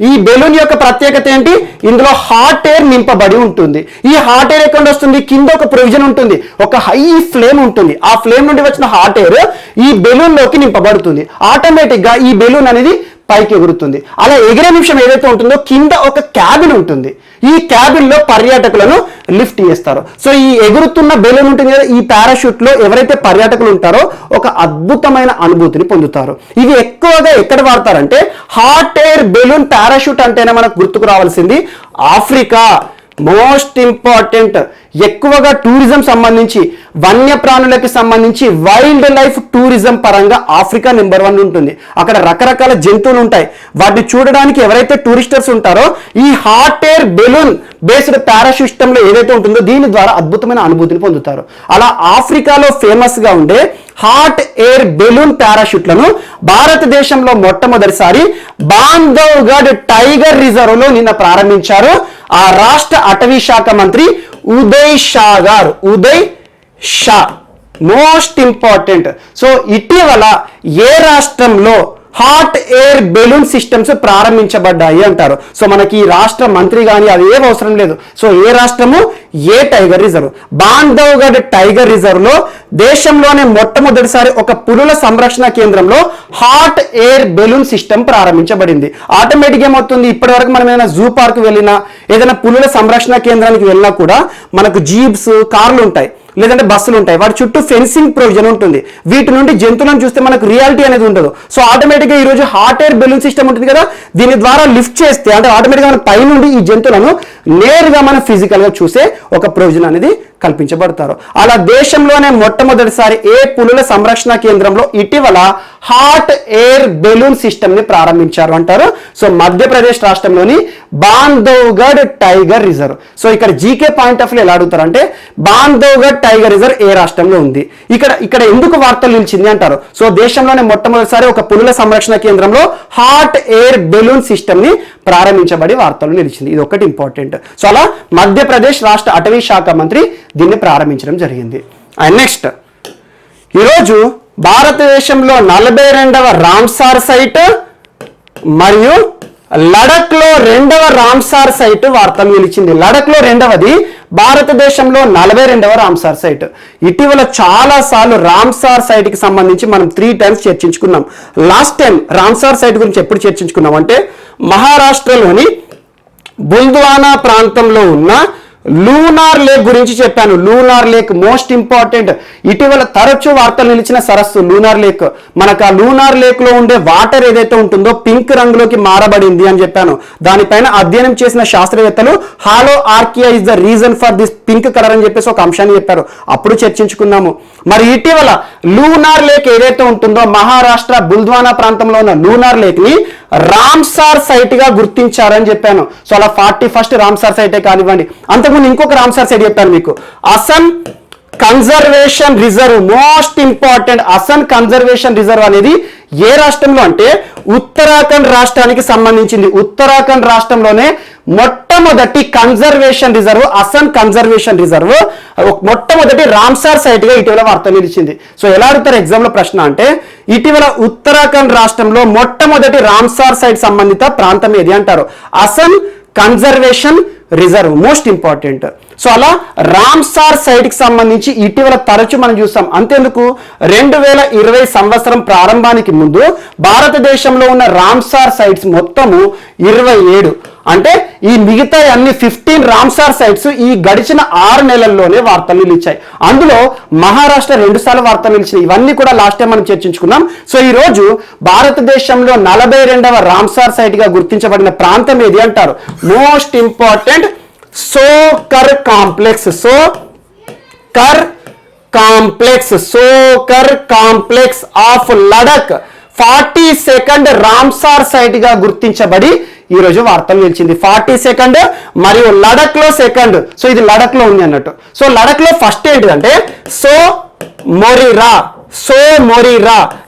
ఈ బెలూన్ యొక్క ప్రత్యేకత ఏంటి, ఇందులో హాట్ ఎయిర్ నింపబడి ఉంటుంది. ఈ హాట్ ఎయిర్ ఎక్కడ వస్తుంది, కింద ఒక ప్రొవిజన్ ఉంటుంది, ఒక హై ఫ్లేమ్ ఉంటుంది. ఆ ఫ్లేమ్ నుండి వచ్చిన హాట్ ఎయిర్ ఈ బెలూన్ లోకి నింపబడుతుంది. ఆటోమేటిక్ గా ఈ బెలూన్ అనేది పైకి ఎగురుతుంది. అలా ఎగిరే నిమిషం ఏదైతే ఉంటుందో కింద ఒక క్యాబిన్ ఉంటుంది. ఈ క్యాబిన్ లో పర్యాటకులను లిఫ్ట్ చేస్తారు. సో ఈ ఎగురుతున్న బెలూన్ ఉంటుంది కదా, ఈ పారాషూట్ లో ఎవరైతే పర్యాటకులు ఉంటారో ఒక అద్భుతమైన అనుభూతిని పొందుతారు. ఇవి ఎక్కువగా ఎక్కడ వాడతారంటే హాట్ ఎయిర్ బెలూన్ పారాషూట్ అంటేనే మనకు గుర్తుకు రావాల్సింది ఆఫ్రికా. మోస్ట్ ఇంపార్టెంట్, ఎక్కువగా టూరిజం సంబంధించి వన్యప్రాణులకి సంబంధించి వైల్డ్ లైఫ్ టూరిజం పరంగా ఆఫ్రికా నెంబర్ 1 ఉంటుంది. అక్కడ రకరకాల జంతువులు ఉంటాయి. వాటిని చూడడానికి ఎవరైతే టూరిస్టర్స్ ఉంటారో ఈ hot air balloon based parachute సిస్టంలో ఏదైతే ఉంటుందో దీని ద్వారా అద్భుతమైన అనుభూతిని పొందుతారు. అలా ఆఫ్రికాలో ఫేమస్ గా ఉండే హాట్ ఎయిర్ బెలూన్ పారాషూట్లను భారతదేశంలో మొట్టమొదటిసారి బాంధవ్గఢ్ టైగర్ రిజర్వ్ లో నిన్న ప్రారంభించారు. ఆ రాష్ట్ర అటవీ శాఖ మంత్రి ఉదయ్ షా గారు. Uday Shah most important. So ఇటీవల ఏ రాష్ట్రంలో హాట్ ఎయిర్ బెలూన్ సిస్టమ్స్ ప్రారంభించబడ్డాయి అంటారు. సో మనకి ఈ రాష్ట్ర మంత్రి కానీ అది ఏం అవసరం లేదు. సో ఏ రాష్ట్రము, ఏ tiger reserve? Bandhavgarh tiger reserve లో దేశంలోనే మొట్టమొదటిసారి ఒక పులుల సంరక్షణ కేంద్రంలో హాట్ ఎయిర్ బెలూన్ సిస్టమ్ ప్రారంభించబడింది. ఆటోమేటిక్ ఏమవుతుంది, ఇప్పటి వరకు మనం ఏదైనా జూ పార్క్ వెళ్ళినా ఏదైనా పులుల సంరక్షణ కేంద్రానికి వెళ్ళినా కూడా మనకు జీప్స్, కార్లు ఉంటాయి, లేదంటే బస్సులు ఉంటాయి. వాటి చుట్టూ ఫెన్సింగ్ ప్రొవిజన్ ఉంటుంది. వీటి నుండి జంతువులను చూస్తే మనకు రియాలిటీ అనేది ఉండదు. సో ఆటోమేటిక్గా ఈ రోజు హాట్ ఎయిర్ బెలూన్ సిస్టమ్ ఉంటుంది కదా, దీని ద్వారా లిఫ్ట్ చేస్తే అంటే ఆటోమేటిక్గా మన పై నుండి ఈ జంతువులను నేరుగా మనం ఫిజికల్ గా చూసే ఒక ప్రొవిజన్ అనేది కల్పించబడతారు. అలా దేశంలోనే మొట్టమొదటిసారి ఏ పులుల సంరక్షణ కేంద్రంలో ఇటీవల హాట్ ఎయిర్ బెలూన్ సిస్టమ్ ని ప్రారంభించారు అంటారు. సో మధ్యప్రదేశ్ రాష్ట్రంలోని బాంధవ్గఢ్ టైగర్ రిజర్వ్. సో ఇక్కడ జీకే పాయింట్ ఆఫ్ వ్యూ ఎలా అడుగుతారు అంటే బాంధవ్గఢ్ టైగర్ రిజర్వ్ ఏ రాష్ట్రంలో ఉంది, ఇక్కడ ఎందుకు వార్తలు నిలిచింది అంటారు. సో దేశంలోనే మొట్టమొదటిసారి ఒక పులుల సంరక్షణ కేంద్రంలో హాట్ ఎయిర్ బెలూన్ సిస్టమ్ ని ప్రారంభించబడి వార్తలు నిలిచింది. ఇది ఒకటి ఇంపార్టెంట్. సో అలా మధ్యప్రదేశ్ రాష్ట్ర అటవీ శాఖ మంత్రి దీన్ని ప్రారంభించడం జరిగింది. అండ్ నెక్స్ట్ ఈరోజు భారతదేశంలో 42వ రామ్సార్ సైట్ మరియు లడక్ లో 2వ రామ్సార్ సైట్ వార్తలు నిలిచింది. లడక్ లో 2వది, భారతదేశంలో 42వ రామ్సార్ సైట్. ఇటీవల చాలా సార్లు రామ్సార్ సైట్ కి సంబంధించి మనం 3 times చర్చించుకున్నాం. లాస్ట్ టైం రామ్సార్ సైట్ గురించి ఎప్పుడు చర్చించుకున్నాం అంటే మహారాష్ట్రలోని బుల్ద్వానా ప్రాంతంలో ఉన్న లూనార్ లేక్ గురించి చెప్పాను. Lunar lake most important. ఇటీవల తరచూ వార్తలు నిలిచిన సరస్సు లూనార్ లేక్. మనకు ఆ లూనార్ లేక్ లో ఉండే వాటర్ ఏదైతే ఉంటుందో పింక్ రంగులోకి మారబడింది అని చెప్పాను. దానిపైన అధ్యయనం చేసిన శాస్త్రవేత్తలు hollow archaea is the reason for this pink colour అని చెప్పేసి ఒక అంశాన్ని చెప్పారు. అప్పుడు చర్చించుకున్నాము. మరి ఇటీవల లూనార్ లేక్ ఏదైతే ఉంటుందో మహారాష్ట్ర బుల్ద్వానా ప్రాంతంలో ఉన్న లూనార్ లేక్ ని రామ్సార్ సైట్ గా గుర్తించారని చెప్పాను. సో అలా 41st రామ్సార్ సైటే కానివ్వండి, అంతకుముందు ఇంకొక రామ్సార్ సైట్ చెప్పాను మీకు, Asan conservation reserve. Most important. Asan conservation reserve అనేది ఏ రాష్ట్రంలో అంటే ఉత్తరాఖండ్ రాష్ట్రానికి సంబంధించింది. ఉత్తరాఖండ్ రాష్ట్రంలోనే మొట్టమొదటి కన్జర్వేషన్ రిజర్వ్ అసన్ కన్జర్వేషన్ రిజర్వ్ మొట్టమొదటి రామ్సార్ సైట్ గా ఇటీవల వార్త నిలిచింది. సో ఎలా అడుగుతారు ఎగ్జామ్ లో ప్రశ్న అంటే ఇటీవల ఉత్తరాఖండ్ రాష్ట్రంలో మొట్టమొదటి రామ్సార్ సైట్ సంబంధిత ప్రాంతం ఏది అంటారు. Asan conservation reserve most important. So అలా రామ్సార్ సైట్ కి సంబంధించి ఇటీవల తరచు మనం చూస్తాం. అంతేందుకు 2020 సంవత్సరం ప్రారంభానికి ముందు భారతదేశంలో ఉన్న రామ్సార్ సైట్స్ మొత్తము 27. అంటే ఈ మిగతా అన్ని 15 రామ్సార్ సైట్స్ ఈ గడిచిన 6 నెలల్లోనే వార్తలు నిలిచాయి. అందులో మహారాష్ట్ర 2 సార్లు వార్తలు నిలిచినాయి. ఇవన్నీ కూడా లాస్ట్ టైం మనం చర్చించుకున్నాం. సో ఈ రోజు భారతదేశంలో 42వ రామ్సార్ సైట్ గా గుర్తించబడిన ప్రాంతం ఏది అంటారు. Most important Tsokar complex. Tsokar complex of Ladakh 42nd Ramsar site గా గుర్తించబడి ఈ రోజు వార్తలు నిలిచింది. 42nd మరియు లడక్ లో 2nd. సో ఇది లడక్ లో ఉంది అన్నట్టు. సో లడక్ లో ఫస్ట్ ఏంటిదంటే సో మొరిరా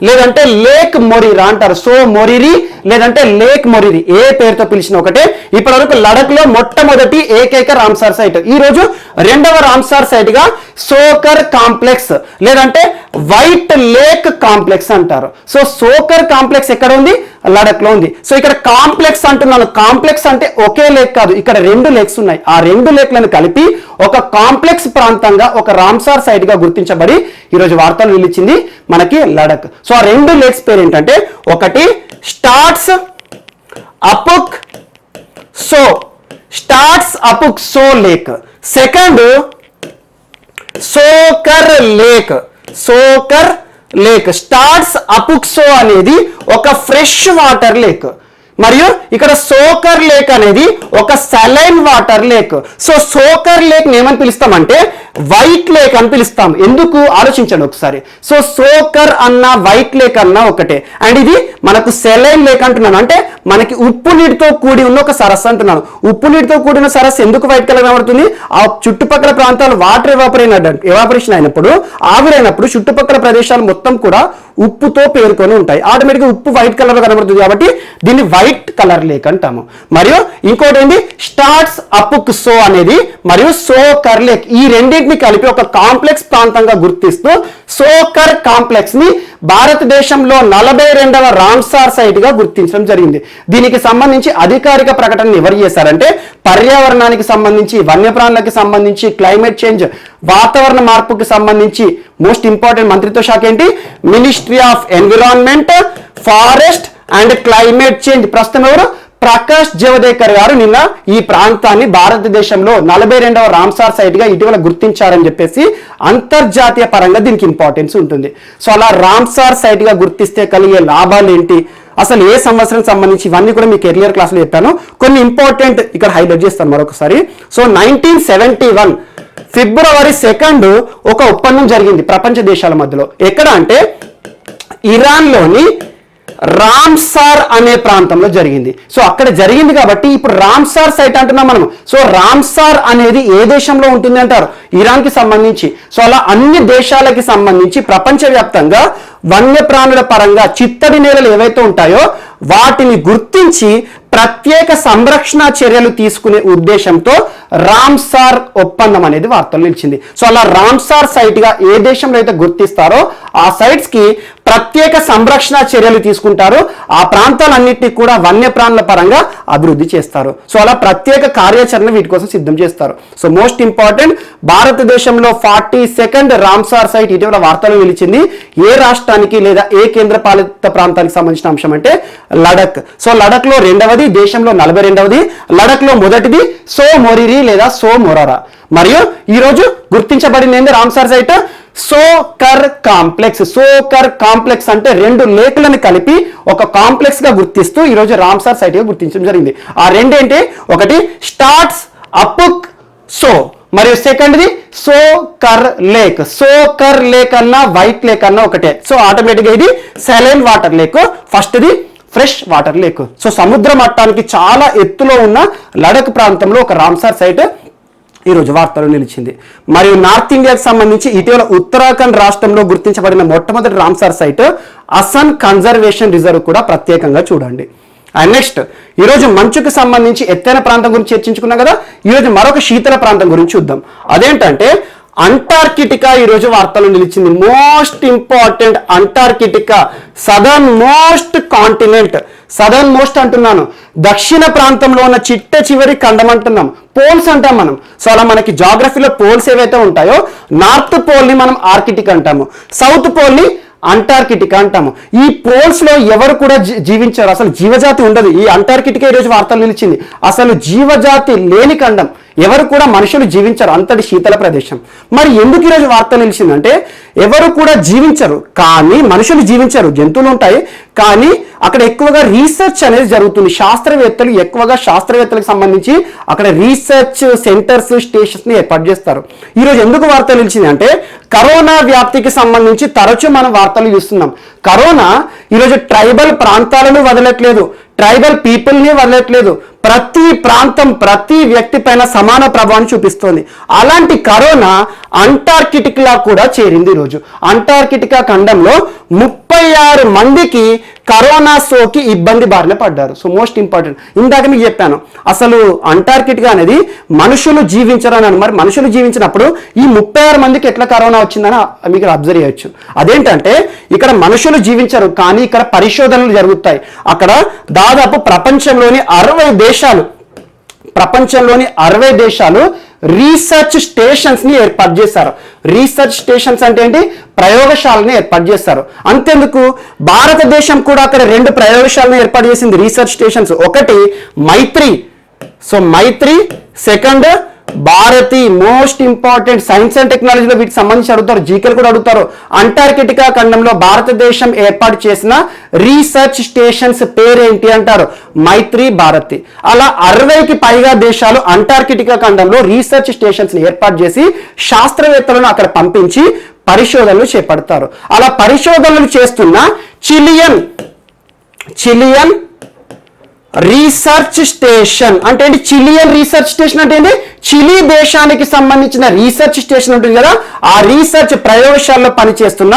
లేదంటే లేక్ మొరిరా అంటారు. సో మొరిరి లేదంటే లేక్ మొరిరి ఏ పేరుతో పిలిచిన ఒకటే. ఇప్పటి వరకు లడక్ లో మొట్టమొదటి ఏకైక రామ్సార్ సైట్. ఈ రోజు 2వ రామ్సార్ సైట్ గా సోకర్ కాంప్లెక్స్ లేదంటే వైట్ లేక్ కాంప్లెక్స్ అంటారు. సో సోకర్ కాంప్లెక్స్ ఎక్కడ ఉంది, లడక్ లో ఉంది. సో ఇక్కడ కాంప్లెక్స్ అంటున్నాను. కాంప్లెక్స్ అంటే ఒకే లేక్ కాదు, ఇక్కడ 2 లేక్స్ ఉన్నాయి. ఆ 2 లేక్లను కలిపి ఒక కాంప్లెక్స్ ప్రాంతంగా ఒక రామ్సార్ సైట్ గా గుర్తించబడి ఈరోజు వార్తలు నిలిచింది మనకి లడక్. సో ఆ 2 లేక్స్ పేరు ఏంటంటే, ఒకటి Startsapuk Tso, Startsapuk Tso lake, second Tsokar lake. Tsokar lake, Startsapuk Tso అనేది ఒక ఫ్రెష్ వాటర్ లేక్, మరియు ఇక్కడ సోకర్ లేక్ అనేది ఒక saline water lake. So soccer lake ఏమని పిలుస్తామంటే వైట్ లేక్ అని పిలుస్తాం. ఎందుకు ఆలోచించండి ఒకసారి. సో సోకర్ అన్న వైట్ లేక్ అన్న ఒకటే, అండ్ ఇది మనకు సెలైన్ లేక్ అంటున్నాను, అంటే మనకి ఉప్పు నీటితో కూడి ఉన్న ఒక సరస్సు అంటున్నాను. ఉప్పు నీటితో కూడిన సరస్సు ఎందుకు వైట్ కలర్ కనబడుతుంది? ఆ చుట్టుపక్కల ప్రాంతాలు వాటర్ ఎవాపరేషన్ అయినప్పుడు, ఆవిరైనప్పుడు చుట్టుపక్కల ప్రదేశాలు మొత్తం కూడా ఉప్పుతో పేరుకొని ఉంటాయి. ఆటోమేటిక్గా ఉప్పు వైట్ కలర్ లో కనబడుతుంది, కాబట్టి దీన్ని వైట్ కలర్ లేక్ అంటాము. మరియు ఇంకోటి ఏంటి, స్టార్ట్స్ అపుక్ సో అనేది మరియు సోకర్ లేక్, ఈ రెండింటిని కలిపి ఒక కాంప్లెక్స్ ప్రాంతంగా గుర్తిస్తూ సోకర్ కాంప్లెక్స్ ని భారతదేశంలో 42వ రామ్సార్ సైట్ గా గుర్తించడం జరిగింది. దీనికి సంబంధించి అధికారిక ప్రకటన ఎవరు చేశారంటే, పర్యావరణానికి సంబంధించి, వన్యప్రాణులకి సంబంధించి, క్లైమేట్ చేంజ్ వాతావరణ మార్పుకి సంబంధించి మోస్ట్ ఇంపార్టెంట్ మంత్రిత్వ శాఖ ఏంటి, ministry of environment, forest and climate change. ప్రస్తుతం ఎవరు? ప్రకాష్ జవదేకర్ గారు నిన్న ఈ ప్రాంతాన్ని భారతదేశంలో 42వ రామ్సార్ సైట్ గా ఇటీవల గుర్తించారని చెప్పేసి అంతర్జాతీయ పరంగా దీనికి ఇంపార్టెన్స్ ఉంటుంది. సో అలా రామ్సార్ సైట్ గా గుర్తిస్తే కలిగే లాభాలు ఏంటి, అసలు ఏ సంవత్సరం సంబంధించి, ఇవన్నీ కూడా మీకు ఎర్లియర్ క్లాస్లో చెప్పాను. కొన్ని ఇంపార్టెంట్ ఇక్కడ హైలైట్ చేస్తాను మరొకసారి. సో 1971 ఫిబ్రవరి 2 ఒక ఒప్పందం జరిగింది ప్రపంచ దేశాల మధ్యలో. ఎక్కడ అంటే ఇరాన్లోని రామ్సార్ అనే ప్రాంతంలో జరిగింది. సో అక్కడ జరిగింది కాబట్టి ఇప్పుడు రామ్సార్ సైట్ అంటున్నాం మనం. సో రామ్సార్ అనేది ఏ దేశంలో ఉంటుంది అంటారు? ఇరాన్కి సంబంధించి. సో అలా అన్ని దేశాలకి సంబంధించి ప్రపంచవ్యాప్తంగా వన్యప్రాణుల పరంగా చిత్తడి నేలలు ఏవైతే ఉంటాయో వాటిని గుర్తించి ప్రత్యేక సంరక్షణ చర్యలు తీసుకునే ఉద్దేశంతో రామ్సార్ ఒప్పందం అనేది వార్తలు నిలిచింది. సో అలా రామ్సార్ సైట్ గా ఏ దేశంలో అయితే గుర్తిస్తారో ఆ సైట్స్ కి ప్రత్యేక సంరక్షణ చర్యలు తీసుకుంటారు. ఆ ప్రాంతాలన్నింటినీ కూడా వన్యప్రాణుల పరంగా అభివృద్ధి చేస్తారు. సో అలా ప్రత్యేక కార్యాచరణ వీటి కోసం సిద్ధం చేస్తారు. సో మోస్ట్ ఇంపార్టెంట్, భారతదేశంలో 42nd రామ్సార్ సైట్ ఇటీవల వార్తలు నిలిచింది. ఏ రాష్ట్రానికి లేదా ఏ కేంద్ర పాలిత ప్రాంతానికి సంబంధించిన అంశం అంటే లడక్. సో లడక్ లో 2వది, దేశంలో 42వది. లడక్ లో మొదటిది సో మొరిరి లేదా సో మొరారా. మరియు ఈ రోజు గుర్తించబడింది ఏంటి Ramsar site? Tsokar complex. Tsokar complex అంటే 2 లేకులను కలిపి ఒక కాంప్లెక్స్ గా గుర్తిస్తూ ఈ రోజు రామ్సార్ సైట్ గా గుర్తించడం జరిగింది. ఆ రెండేంటి, ఒకటి స్టార్ట్స్ అపుక్ సో మరియు సెకండ్ది సోకర్ లేక్. సోకర్ లేక్ అన్నా వైట్ లేక్ అన్నా ఒకటే. సో ఆటోమేటిక్గా ఇది సెలైన్ వాటర్ లేక్, ఫస్ట్ది ఫ్రెష్ వాటర్ లేక్. సో సముద్ర మట్టానికి చాలా ఎత్తులో ఉన్న లడక్ ప్రాంతంలో ఒక రామ్సార్ సైట్ ఈరోజు వార్తలు నిలిచింది. మరియు నార్త్ ఇండియాకి సంబంధించి ఇటీవల ఉత్తరాఖండ్ రాష్ట్రంలో గుర్తించబడిన మొట్టమొదటి రామ్సార్ సైట్ అసన్ కన్జర్వేషన్ రిజర్వ్ కూడా ప్రత్యేకంగా చూడండి. అండ్ నెక్స్ట్ ఈరోజు మంచుకు సంబంధించి ఎత్తైన ప్రాంతం గురించి చర్చించుకున్నాం కదా, ఈరోజు మరొక శీతల ప్రాంతం గురించి చూద్దాం. అదేంటంటే అంటార్కిటికా ఈరోజు వార్తలు నిలిచింది. Most important, Antarctica southern most continent. Southern most అంటున్నాను, దక్షిణ ప్రాంతంలో ఉన్న చిట్ట చివరి ఖండం అంటున్నాం, పోల్స్ అంటాం మనం. సో అలా మనకి జాగ్రఫీలో పోల్స్ ఏవైతే ఉంటాయో నార్త్ పోల్ ని మనం ఆర్కిటిక్ అంటాము, సౌత్ పోల్ ని అంటార్కిటికా అంటాము. ఈ పోల్స్ లో ఎవరు కూడా జీవించారు, అసలు జీవజాతి ఉండదు. ఈ అంటార్కిటికా ఈరోజు వార్తలు నిలిచింది. అసలు జీవజాతి లేని ఖండం, ఎవరు కూడా మనుషులు జీవించరు, అంతటి శీతల ప్రదేశం. మరి ఎందుకు ఈరోజు వార్త నిలిచిందంటే ఎవరు కూడా జీవించరు, కానీ మనుషులు జీవించరు, జంతువులు ఉంటాయి, కానీ అక్కడ ఎక్కువగా రీసెర్చ్ అనేది జరుగుతుంది. శాస్త్రవేత్తలు ఎక్కువగా శాస్త్రవేత్తలకు సంబంధించి అక్కడ రీసెర్చ్ సెంటర్స్, స్టేషన్స్ ని ఏర్పాటు చేస్తారు. ఈరోజు ఎందుకు వార్త నిలిచింది అంటే కరోనా వ్యాప్తికి సంబంధించి తరచూ మనం వార్తలు చూస్తున్నాం. కరోనా ఈరోజు ట్రైబల్ ప్రాంతాలను వదలట్లేదు, ట్రైబల్ పీపుల్ని వదలట్లేదు, ప్రతి ప్రాంతం, ప్రతి వ్యక్తి పైన సమాన ప్రభావాన్ని చూపిస్తోంది. అలాంటి కరోనా అంటార్కిటికా కూడా చేరింది. ఈరోజు అంటార్కిటికా ఖండంలో 36 మందికి కరోనా సోకి ఇబ్బంది బారిన పడ్డారు. సో మోస్ట్ ఇంపార్టెంట్, ఇందాక మీకు చెప్పాను అసలు అంటార్కిటికా అనేది మనుషులు జీవించరు అని. మరి మనుషులు జీవించినప్పుడు ఈ 36 మందికి ఎట్లా కరోనా వచ్చిందని మీకు అబ్జర్వ్ చేయొచ్చు. అదేంటంటే ఇక్కడ మనుషులు జీవించరు, కానీ ఇక్కడ పరిశోధనలు జరుగుతాయి. అక్కడ దాదాపు ప్రపంచంలోని 60 దేశాలు రీసెర్చ్ స్టేషన్స్ ని ఏర్పాటు చేశారు. రీసెర్చ్ స్టేషన్స్ అంటే ఏంటి? ప్రయోగశాలని ఏర్పాటు చేస్తారు. అంతేందుకు భారతదేశం కూడా అక్కడ 2 ప్రయోగశాలను ఏర్పాటు చేసింది, రీసెర్చ్ స్టేషన్స్. ఒకటి Maitri, so Maitri. Second Bharati. Most important science and టెక్నాలజీలో వీటికి సంబంధించి అడుగుతారు, జీకేలు కూడా అడుగుతారు. అంటార్కిటికా ఖండంలో భారతదేశం ఏర్పాటు చేసిన రీసెర్చ్ స్టేషన్స్ పేరేంటి అంటారు? మైత్రి, భారతి. అలా 60కి పైగా దేశాలు అంటార్కిటికా ఖండంలో రీసెర్చ్ స్టేషన్స్ ని ఏర్పాటు చేసి శాస్త్రవేత్తలను అక్కడ పంపించి పరిశోధనలు చేపడతారు. అలా పరిశోధనలు చేస్తున్న చిలియన్ రీసెర్చ్ స్టేషన్ అంటే ఏంటి? చిలియన్ రీసెర్చ్ స్టేషన్ అంటే ఏంటి? చిలీ దేశానికి సంబంధించిన రీసెర్చ్ స్టేషన్ ఉంటుంది కదా, ఆ రీసెర్చ్ ప్రయోగశాలలో పనిచేస్తున్న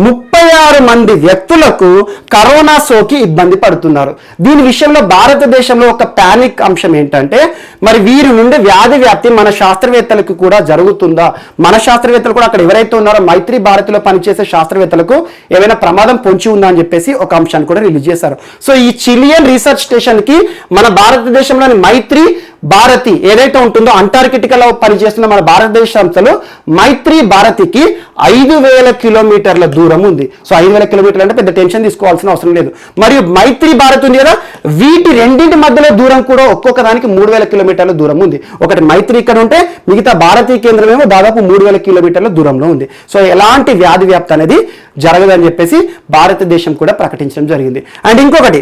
36 మంది వ్యక్తులకు కరోనా సోకి ఇబ్బంది పడుతున్నారు. దీని విషయంలో భారతదేశంలో ఒక పానిక్ అంశం ఏంటంటే, మరి వీరి నుండి వ్యాధి వ్యాప్తి మన శాస్త్రవేత్తలకు కూడా జరుగుతుందా? మన శాస్త్రవేత్తలు కూడా అక్కడ ఎవరైతే ఉన్నారో మైత్రి భారతిలో పనిచేసే శాస్త్రవేత్తలకు ఏమైనా ప్రమాదం పొంచి ఉందా అని చెప్పేసి ఒక అంశాన్ని కూడా రిలీజ్ చేశారు. సో ఈ చిలియన్ రీసెర్చ్ స్టేషన్ కి మన భారతదేశంలోని మైత్రి భారతి ఏదైతే ఉంటుందో అంటార్కిటికాలో పనిచేస్తున్న మన భారతదేశ సంస్థలు మైత్రి భారతికి 5,000 కిలోమీటర్ల దూరం ఉంది. సో 5,000 కిలోమీటర్లు అంటే పెద్ద టెన్షన్ తీసుకోవాల్సిన అవసరం లేదు. మరియు మైత్రి భారతి ఉంది కదా, వీటి రెండింటి మధ్యలో దూరం కూడా ఒక్కొక్క దానికి 3,000 కిలోమీటర్ల దూరం ఉంది. ఒకటి మైత్రి ఇక్కడ ఉంటే మిగతా భారతీయ కేంద్రం ఏమో దాదాపు 3,000 కిలోమీటర్ల దూరంలో ఉంది. సో ఎలాంటి వ్యాధి వ్యాప్తి అనేది జరగదని చెప్పేసి భారతదేశం కూడా ప్రకటించడం జరిగింది. అండ్ ఇంకొకటి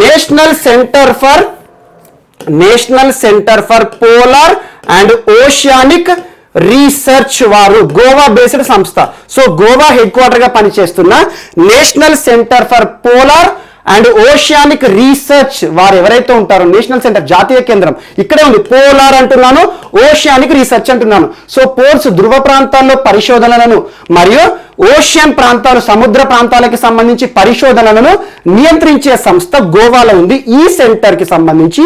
national centre for polar and oceanic research వారు గోవా బేస్డ్ సంస్థ. సో గోవా హెడ్ క్వార్టర్ గా పనిచేస్తున్న national centre for polar and oceanic research వారు ఎవరైతే ఉంటారో, నేషనల్ సెంటర్ జాతీయ కేంద్రం ఇక్కడే ఉంది. పోలార్ అంటున్నాను, ఓషియానిక్ రీసెర్చ్ అంటున్నాను. సో పోల్స్ ధృవ ప్రాంతాల్లో పరిశోధనలను మరియు ఓషియన్ ప్రాంతాలు సముద్ర ప్రాంతాలకు సంబంధించి పరిశోధనలను నియంత్రించే సంస్థ గోవాలో ఉంది. ఈ సెంటర్ కి సంబంధించి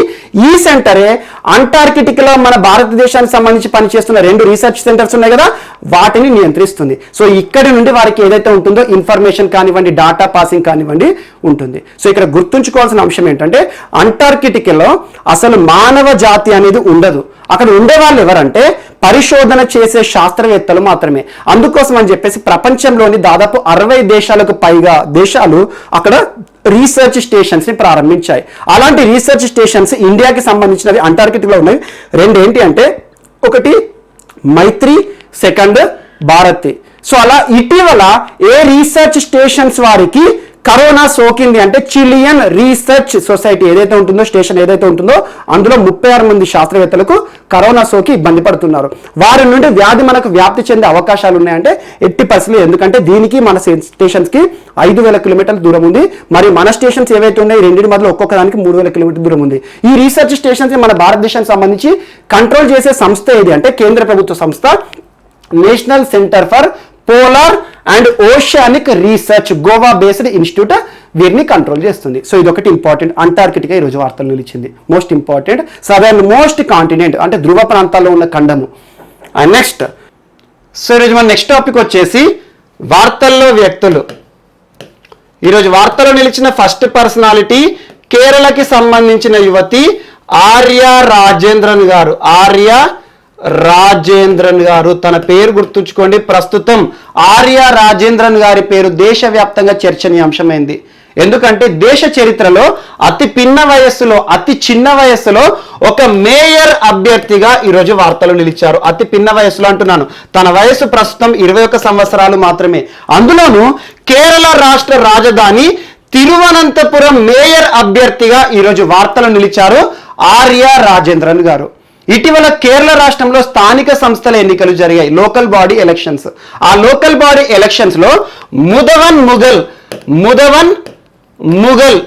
ఈ సెంటరే అంటార్కిటికాలో మన భారతదేశానికి సంబంధించి పనిచేస్తున్న 2 రీసెర్చ్ సెంటర్స్ ఉన్నాయి కదా, వాటిని నియంత్రిస్తుంది. సో ఇక్కడి నుండి వారికి ఏదైతే ఉంటుందో ఇన్ఫర్మేషన్ కానివ్వండి, డాటా పాసింగ్ కానివ్వండి ఉంటుంది. సో ఇక్కడ గుర్తుంచుకోవాల్సిన అంశం ఏంటంటే, అంటార్కిటికాలో అసలు మానవ జాతి అనేది ఉండదు. అక్కడ ఉండే వాళ్ళు ఎవరంటే పరిశోధన చేసే శాస్త్రవేత్తలు మాత్రమే. అందుకోసం అని చెప్పేసి ప్రపంచంలోని దాదాపు 60 దేశాలకు పైగా దేశాలు అక్కడ రీసెర్చ్ స్టేషన్స్ ని ప్రారంభించాయి. అలాంటి రీసెర్చ్ స్టేషన్స్ ఇండియాకి సంబంధించినవి అంటార్కిటికాలో ఉన్నాయి. 2 ఏంటి అంటే, ఒకటి మైత్రి, సెకండ్ భారతి. సో అలా ఇటీవల ఏ రీసెర్చ్ స్టేషన్స్ వారికి కరోనా సోకింది అంటే, చిలియన్ రీసెర్చ్ సొసైటీ ఏదైతే ఉంటుందో, స్టేషన్ ఏదైతే ఉంటుందో, అందులో 36 మంది శాస్త్రవేత్తలకు కరోనా సోకి ఇబ్బంది పడుతున్నారు. వారి నుండి వ్యాధి మనకు వ్యాప్తి చెందే అవకాశాలు ఉన్నాయంటే ఎట్టి పరిస్థితులు. ఎందుకంటే దీనికి మన స్టేషన్స్ కి 5,000 కిలోమీటర్ల దూరం ఉంది. మరి మన స్టేషన్స్ ఏవైతే ఉన్నాయి రెండింటి మధ్యలో ఒక్కొక్క దానికి 3,000 కిలోమీటర్ల దూరం ఉంది. ఈ రీసెర్చ్ స్టేషన్స్ మన భారతదేశానికి సంబంధించి కంట్రోల్ చేసే సంస్థ ఏది అంటే కేంద్ర ప్రభుత్వ సంస్థ national centre for polar and oceanic research Goa based institute వీరిని కంట్రోల్ చేస్తుంది. సో ఇది ఒకటి ఇంపార్టెంట్. అంటార్కిటికా ఈరోజు వార్తలు నిలిచింది. Most important southern most continent అంటే ధృవ ప్రాంతాల్లో ఉన్న ఖండము. అండ్ నెక్స్ట్, సో ఈరోజు మన నెక్స్ట్ టాపిక్ వచ్చేసి వార్తల్లో వ్యక్తులు. ఈరోజు వార్తల్లో నిలిచిన ఫస్ట్ పర్సనాలిటీ కేరళకి సంబంధించిన యువతి ఆర్య రాజేంద్రన్ గారు. తన పేరు గుర్తుంచుకోండి. ప్రస్తుతం ఆర్య రాజేంద్రన్ గారి పేరు దేశవ్యాప్తంగా చర్చనీయాంశమైంది. ఎందుకంటే దేశ చరిత్రలో అతి చిన్న వయస్సులో ఒక మేయర్ అభ్యర్థిగా ఈరోజు వార్తలు నిలిచారు. అతి పిన్న వయస్సులో అంటున్నాను, తన వయసు ప్రస్తుతం 21 సంవత్సరాలు మాత్రమే. అందులోనూ కేరళ రాష్ట్ర రాజధాని తిరువనంతపురం మేయర్ అభ్యర్థిగా ఈరోజు వార్తలు నిలిచారు ఆర్య రాజేంద్రన్ గారు. ఇటీవల కేరళ రాష్ట్రంలో స్థానిక సంస్థల ఎన్నికలు జరిగాయి, లోకల్ బాడీ ఎలక్షన్స్. ఆ లోకల్ బాడీ ఎలక్షన్స్ లో ముదవన్ ముగల్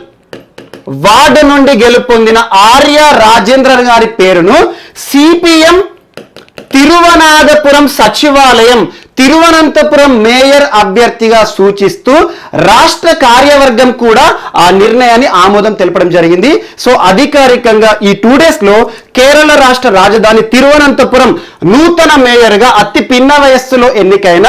వార్డు నుండి గెలుపొందిన ఆర్య రాజేంద్రన్ గారి పేరును సిపిఎం తిరువనాథపురం సచివాలయం తిరువనంతపురం మేయర్ అభ్యర్థిగా సూచిస్తూ రాష్ట్ర కార్యవర్గం కూడా ఆ నిర్ణయాన్ని ఆమోదం తెలపడం జరిగింది. సో అధికారికంగా ఈ 2 days లో కేరళ రాష్ట్ర రాజధాని తిరువనంతపురం నూతన మేయర్గా అతి పిన్న వయస్సులో ఎన్నికైన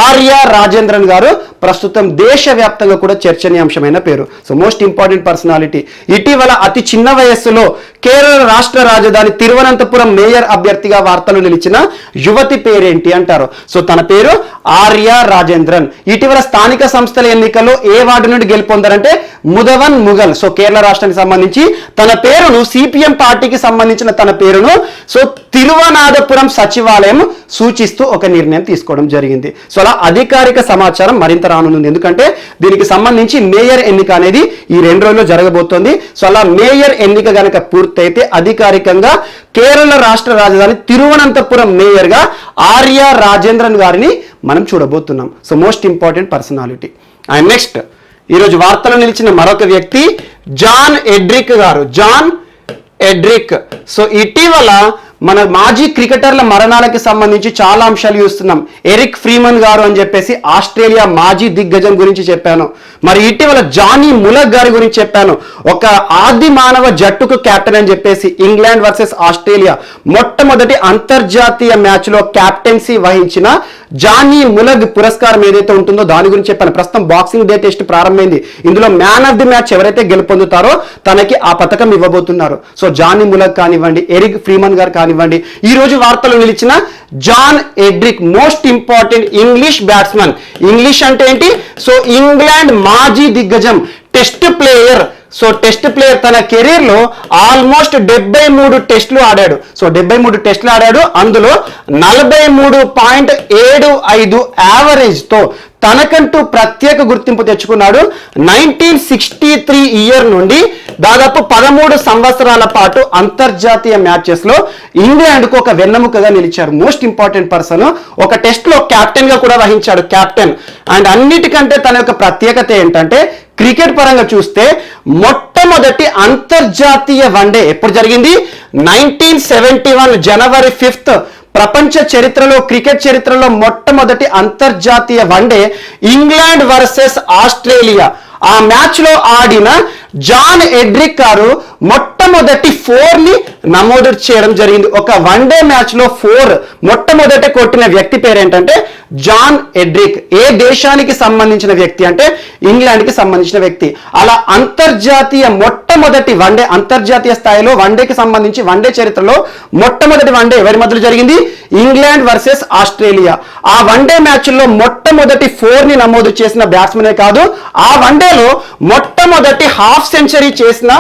ఆర్య రాజేంద్రన్ గారు ప్రస్తుతం దేశవ్యాప్తంగా కూడా చర్చనీయాంశమైన పేరు. So most important personality. ఇటీవల అతి చిన్న వయస్సులో కేరళ రాష్ట్ర రాజధాని తిరువనంతపురం మేయర్ అభ్యర్థిగా వార్తలు నిలిచిన యువతి పేరేంటి అంటారు. సో తన పేరు ఆర్య రాజేంద్రన్. ఇటీవల స్థానిక సంస్థల ఎన్నికల్లో ఏ వార్డు నుండి గెలుపొందారంటే ముదవన్ ముగల్. సో కేరళ రాష్ట్రానికి సంబంధించి తన పేరును సిపిఎం పార్టీకి సంబంధించిన తన పేరును సో తిరువనాథపురం సచివాలయం సూచిస్తూ ఒక నిర్ణయం తీసుకోవడం జరిగింది. సో అలా అధికారిక సమాచారం మరింత రానుంది. ఎందుకంటే దీనికి సంబంధించి మేయర్ ఎన్నిక అనేది ఈ 2 రోజుల్లో జరగబోతోంది. సో అలా మేయర్ ఎన్నిక గనక పూర్తయితే అధికారికంగా కేరళ రాష్ట్ర రాజధాని తిరువనంతపురం మేయర్గా ఆర్య రాజేంద్రన్ గారిని మనం చూడబోతున్నాం. So most important personality. And next ఈరోజు వార్తలో నిలిచిన మరొక వ్యక్తి జాన్ ఎడ్రిక్ గారు. జాన్ ఎడ్రిక్. సో ఇటీవల మన మాజీ క్రికెటర్ల మరణాలకి సంబంధించి చాలా అంశాలు చూస్తున్నాం. ఎరిక్ ఫ్రీమన్ గారు అని చెప్పేసి ఆస్ట్రేలియా మాజీ దిగ్గజం గురించి చెప్పాను. మరి ఇటీవల జానీ ములక్ గారి గురించి చెప్పాను. ఒక ఆది మానవ జట్టుకు కెప్టెన్ అని చెప్పేసి ఇంగ్లాండ్ వర్సెస్ ఆస్ట్రేలియా మొట్టమొదటి అంతర్జాతీయ మ్యాచ్ లో కెప్టెన్సీ వహించిన జానీ ములగ్ పురస్కారం ఏదైతే ఉంటుందో దాని గురించి చెప్పాను. ప్రస్తుతం బాక్సింగ్ డే టెస్ట్ ప్రారంభమైంది. ఇందులో మ్యాన్ ఆఫ్ ది మ్యాచ్ ఎవరైతే గెలుపొందుతారో తనకి ఆ పథకం ఇవ్వబోతున్నారు. సో జానీ ములగ్ కానివ్వండి, ఎరిక్ ఫ్రీమన్ గారు కానివ్వండి, ఈ రోజు వార్తలు నిలిచిన John Edrich most important English batsman. English అంటే ఏంటి? సో ఇంగ్లాండ్ మాజీ దిగ్గజం, test player. So test player తన కెరీర్ లో ఆల్మోస్ట్ 73 టెస్టులు ఆడాడు. సో 73 టెస్టులు ఆడాడు. అందులో 43.75 యావరేజ్ తో తనకంటూ ప్రత్యేక గుర్తింపు తెచ్చుకున్నాడు. 1963 ఇయర్ నుండి దాదాపు 13 సంవత్సరాల పాటు అంతర్జాతీయ మ్యాచెస్ లో ఇంగ్లాండ్ కు ఒక వెన్నెముకగా నిలిచారు. Most important person. ఒక టెస్ట్ లో కెప్టెన్ గా కూడా వహించాడు, కెప్టెన్. అండ్ అన్నిటికంటే తన యొక్క ప్రత్యేకత ఏంటంటే క్రికెట్ పరంగా చూస్తే మొట్టమొదటి అంతర్జాతీయ వన్డే ఎప్పుడు జరిగింది? 1971 జనవరి 5 ప్రపంచ చరిత్రలో, క్రికెట్ చరిత్రలో మొట్టమొదటి అంతర్జాతీయ వన్డే ఇంగ్లాండ్ వర్సెస్ ఆస్ట్రేలియా. ఆ మ్యాచ్ లో ఆడిన జాన్ ఎడ్రిక్ గారు మొట్టమొదటి 4 ని నమోదు చేయడం జరిగింది. ఒక వన్డే మ్యాచ్ లో 4 మొట్టమొదటి కొట్టిన వ్యక్తి పేరేంటంటే జాన్ ఎడ్రిక్. ఏ దేశానికి సంబంధించిన వ్యక్తి అంటే ఇంగ్లాండ్ కి సంబంధించిన వ్యక్తి. అలా అంతర్జాతీయ మొట్టమొదటి వన్డే, అంతర్జాతీయ స్థాయిలో వన్డేకి సంబంధించి వన్డే చరిత్రలో మొట్టమొదటి వన్డే ఎవరి మధ్యలో జరిగింది? England versus Australia. ఆ వన్డే మ్యాచ్ లో మొట్టమొదటి 4 ని నమోదు చేసిన బ్యాట్స్మనే కాదు, ఆ వన్డేలో మొట్టమొదటి హాఫ్ సెంచరీ చేసిన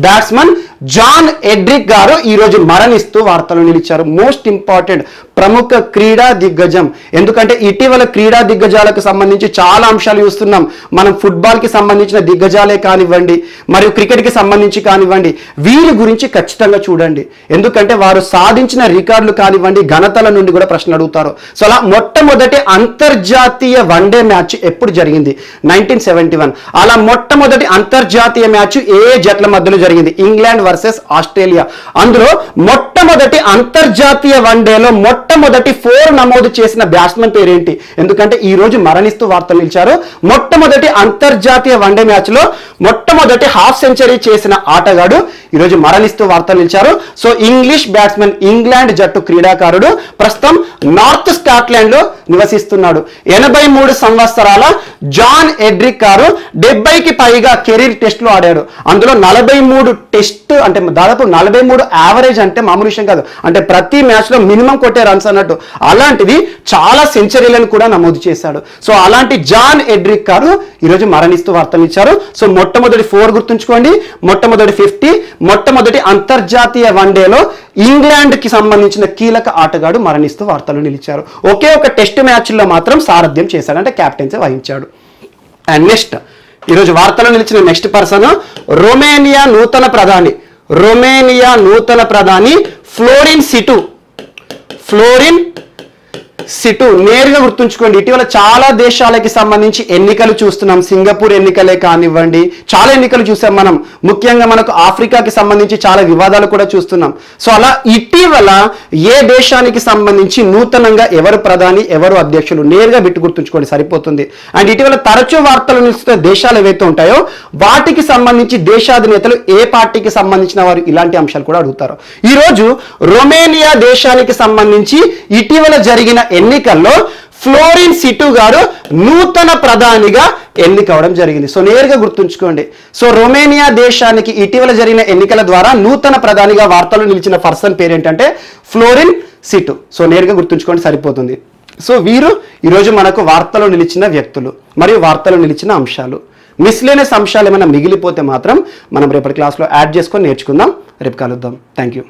బ్యాట్స్మన్ జాన్ ఎడ్రిక్ గారు ఈ రోజు మరణిస్తూ వార్తలు నిలిచారు. మోస్ట్ ఇంపార్టెంట్ ప్రముఖ క్రీడా దిగ్గజం. ఎందుకంటే ఇటీవల క్రీడా దిగ్గజాలకు సంబంధించి చాలా అంశాలు చూస్తున్నాం. మనం ఫుట్బాల్ కి సంబంధించిన దిగ్గజాలే కానివ్వండి, మరియు క్రికెట్ కి సంబంధించి కానివ్వండి, వీరి గురించి ఖచ్చితంగా చూడండి. ఎందుకంటే వారు సాధించిన రికార్డులు కానివ్వండి, ఘనతల నుండి కూడా ప్రశ్నలు అడుగుతారు. సో అలా మొట్టమొదటి అంతర్జాతీయ వన్డే మ్యాచ్ ఎప్పుడు జరిగింది? 1971. అలా మొట్టమొదటి అంతర్జాతీయ మ్యాచ్ ఏ జట్ల మధ్యలో జరిగింది? England versus Australia. అందులో మొట్టమొదటి అంతర్జాతీయ వన్డేలో మొట్టమొదటి 4 నమోదు చేసిన బ్యాట్స్మెన్ పేరేంటి? ఎందుకంటే ఈ రోజు మరణిస్తూ వార్తలు నిలిచారు. మొట్టమొదటి అంతర్జాతీయ వన్డే మ్యాచ్ లో మొట్టమొదటి హాఫ్ సెంచరీ చేసిన ఆటగాడు ఈ రోజు మరణిస్తూ వార్తలు నిలిచారు. సో ఇంగ్లీష్ బ్యాట్స్మెన్, ఇంగ్లాండ్ జట్టు క్రీడాకారుడు, ప్రస్తుతం నార్త్ స్కాట్లాండ్ లో నివసిస్తున్నాడు. 83 సంవత్సరాల జాన్ ఎడ్రిక్ గారు 70కి పైగా కెరీర్ టెస్టులు ఆడాడు. అందులో 43 టెస్ట్ అంటే దాదాపు 43 యావరేజ్ అంటే మామూలు విషయం కాదు. అంటే ప్రతి మ్యాచ్ లో మినిమం కొట్టే రన్స్ అన్నట్టు. అలాంటిది చాలా సెంచరీలను కూడా నమోదు చేశాడు. సో అలాంటి జాన్ ఎడ్రిక్ గారు ఈరోజు మరణిస్తూ వార్తలు ఇచ్చారు. సో మొట్టమొదటి 4 గుర్తుంచుకోండి, మొట్టమొదటి 50, మొట్టమొదటి అంతర్జాతీయ వన్డేలో ఇంగ్లాండ్ కి సంబంధించిన కీలక ఆటగాడు మరణిస్తూ వార్తలు నిలిచారు. ఒకే ఒక టెస్ట్ మ్యాచ్ లో మాత్రం సారథ్యం చేశాడు, అంటే కెప్టెన్సీ వహించాడు. అండ్ నెక్స్ట్ ఈరోజు వార్తలో నిలిచిన నెక్స్ట్ పర్సన్ రొమేనియా నూతన ప్రధాని. రొమేనియా నూతన ప్రధాని ఫ్లోరిన్ సిటు. నేరుగా గుర్తుంచుకోండి, ఇటీవల చాలా దేశాలకి సంబంధించి ఎన్నికలు చూస్తున్నాం. సింగపూర్ ఎన్నికలే కానివ్వండి, చాలా ఎన్నికలు చూసాం మనం. ముఖ్యంగా మనకు ఆఫ్రికాకి సంబంధించి చాలా వివాదాలు కూడా చూస్తున్నాం. సో అలా ఇటీవల ఏ దేశానికి సంబంధించి నూతనంగా ఎవరు ప్రధాని, ఎవరు అధ్యక్షులు, నేరుగా బిట్టు గుర్తుంచుకోండి సరిపోతుంది. అండ్ ఇటీవల తరచూ వార్తలు నిలుస్తున్న దేశాలు ఏవైతే ఉంటాయో వాటికి సంబంధించి దేశాధినేతలు ఏ పార్టీకి సంబంధించిన వారు, ఇలాంటి అంశాలు కూడా అడుగుతారు. ఈ రోజు రొమేనియా దేశానికి సంబంధించి ఇటీవల జరిగిన ఎన్నికల్లో ఫ్లోరిన్ సిటు గారు నూతన ప్రధానిగా ఎన్నికవడం జరిగింది. సో నేరుగా గుర్తుంచుకోండి. సో రొమేనియా దేశానికి ఇటీవల జరిగిన ఎన్నికల ద్వారా నూతన ప్రధానిగా వార్తలు నిలిచిన పర్సన్ పేరు ఏంటంటే ఫ్లోరిన్ సిటు. సో నేరుగా గుర్తుంచుకోండి, సరిపోతుంది. సో వీరు ఈరోజు మనకు వార్తలో నిలిచిన వ్యక్తులు మరియు వార్తలో నిలిచిన అంశాలు. మిస్లేనియస్ అంశాలు ఏమైనా మిగిలిపోతే మాత్రం మనం రేపటి క్లాస్లో యాడ్ చేసుకొని నేర్చుకుందాం. రేపు కలుద్దాం. Thank you.